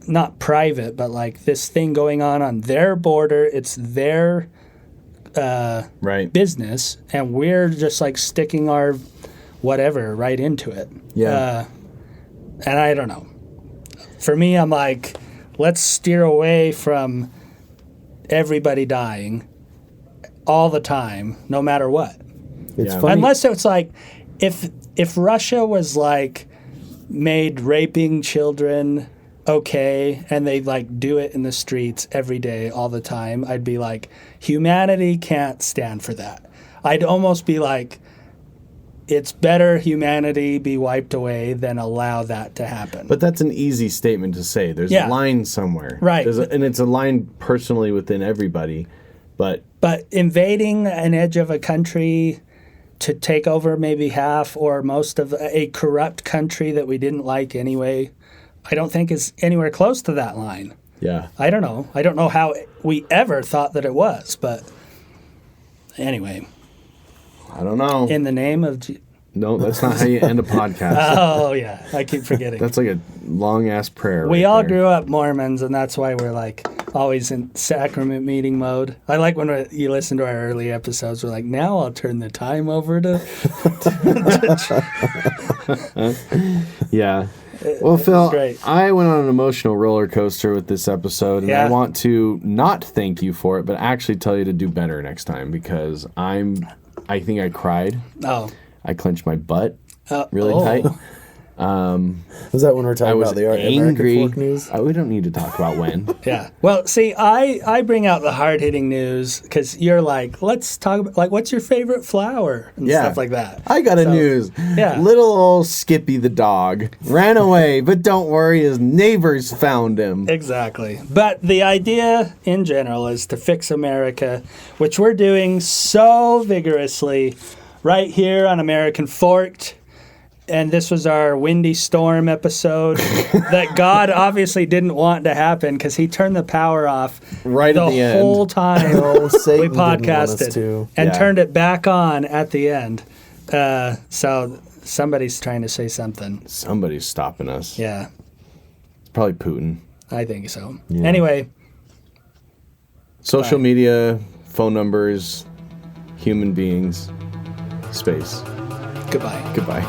[SPEAKER 2] not private, but like this thing going on their border. It's their business. And we're just like sticking our whatever right into it.
[SPEAKER 3] Yeah.
[SPEAKER 2] And I don't know. For me, I'm like, let's steer away from everybody dying all the time, no matter what.
[SPEAKER 1] It's funny.
[SPEAKER 2] Unless it's like, if Russia was like made raping children okay, and they like do it in the streets every day, all the time, I'd be like, humanity can't stand for that. I'd almost be like, it's better humanity be wiped away than allow that to happen.
[SPEAKER 3] But that's an easy statement to say. There's a line somewhere.
[SPEAKER 2] Right.
[SPEAKER 3] And it's a line personally within everybody. But
[SPEAKER 2] invading an edge of a country to take over maybe half or most of a corrupt country that we didn't like anyway, I don't think is anywhere close to that line.
[SPEAKER 3] Yeah.
[SPEAKER 2] I don't know. I don't know how we ever thought that it was, but anyway.
[SPEAKER 3] I don't know.
[SPEAKER 2] In the name of...
[SPEAKER 3] No, that's not how you end a podcast.
[SPEAKER 2] Oh, yeah. I keep forgetting.
[SPEAKER 3] That's like a long-ass prayer.
[SPEAKER 2] We all grew up Mormons, and that's why we're like always in sacrament meeting mode. I like when you listen to our early episodes, we're like, now I'll turn the time over to...
[SPEAKER 3] Yeah. Well, Phil,
[SPEAKER 2] great.
[SPEAKER 3] I went on an emotional roller coaster with this episode, and I want to not thank you for it, but actually tell you to do better next time, because I think I cried.
[SPEAKER 2] Oh.
[SPEAKER 3] I clenched my butt really tight.
[SPEAKER 1] Was that when we're talking about the American Fork news?
[SPEAKER 3] We don't need to talk about when.
[SPEAKER 2] Yeah. Well, see, I bring out the hard-hitting news because you're like, let's talk about, like, what's your favorite flower and stuff like that.
[SPEAKER 3] I got a news.
[SPEAKER 2] Yeah.
[SPEAKER 3] Little old Skippy the dog ran away, but don't worry, his neighbors found him.
[SPEAKER 2] Exactly. But the idea in general is to fix America, which we're doing so vigorously right here on American Fork. And this was our windy storm episode that God obviously didn't want to happen because he turned the power off
[SPEAKER 3] right at the end.
[SPEAKER 2] The whole time
[SPEAKER 1] Satan
[SPEAKER 2] we podcasted and turned it back on at the end. So somebody's trying to say something.
[SPEAKER 3] Somebody's stopping us.
[SPEAKER 2] Yeah.
[SPEAKER 3] It's probably Putin.
[SPEAKER 2] I think so.
[SPEAKER 1] Yeah.
[SPEAKER 2] Anyway,
[SPEAKER 3] Social
[SPEAKER 2] Bye.
[SPEAKER 3] media, phone numbers, human beings, space.
[SPEAKER 2] goodbye.
[SPEAKER 3] Goodbye.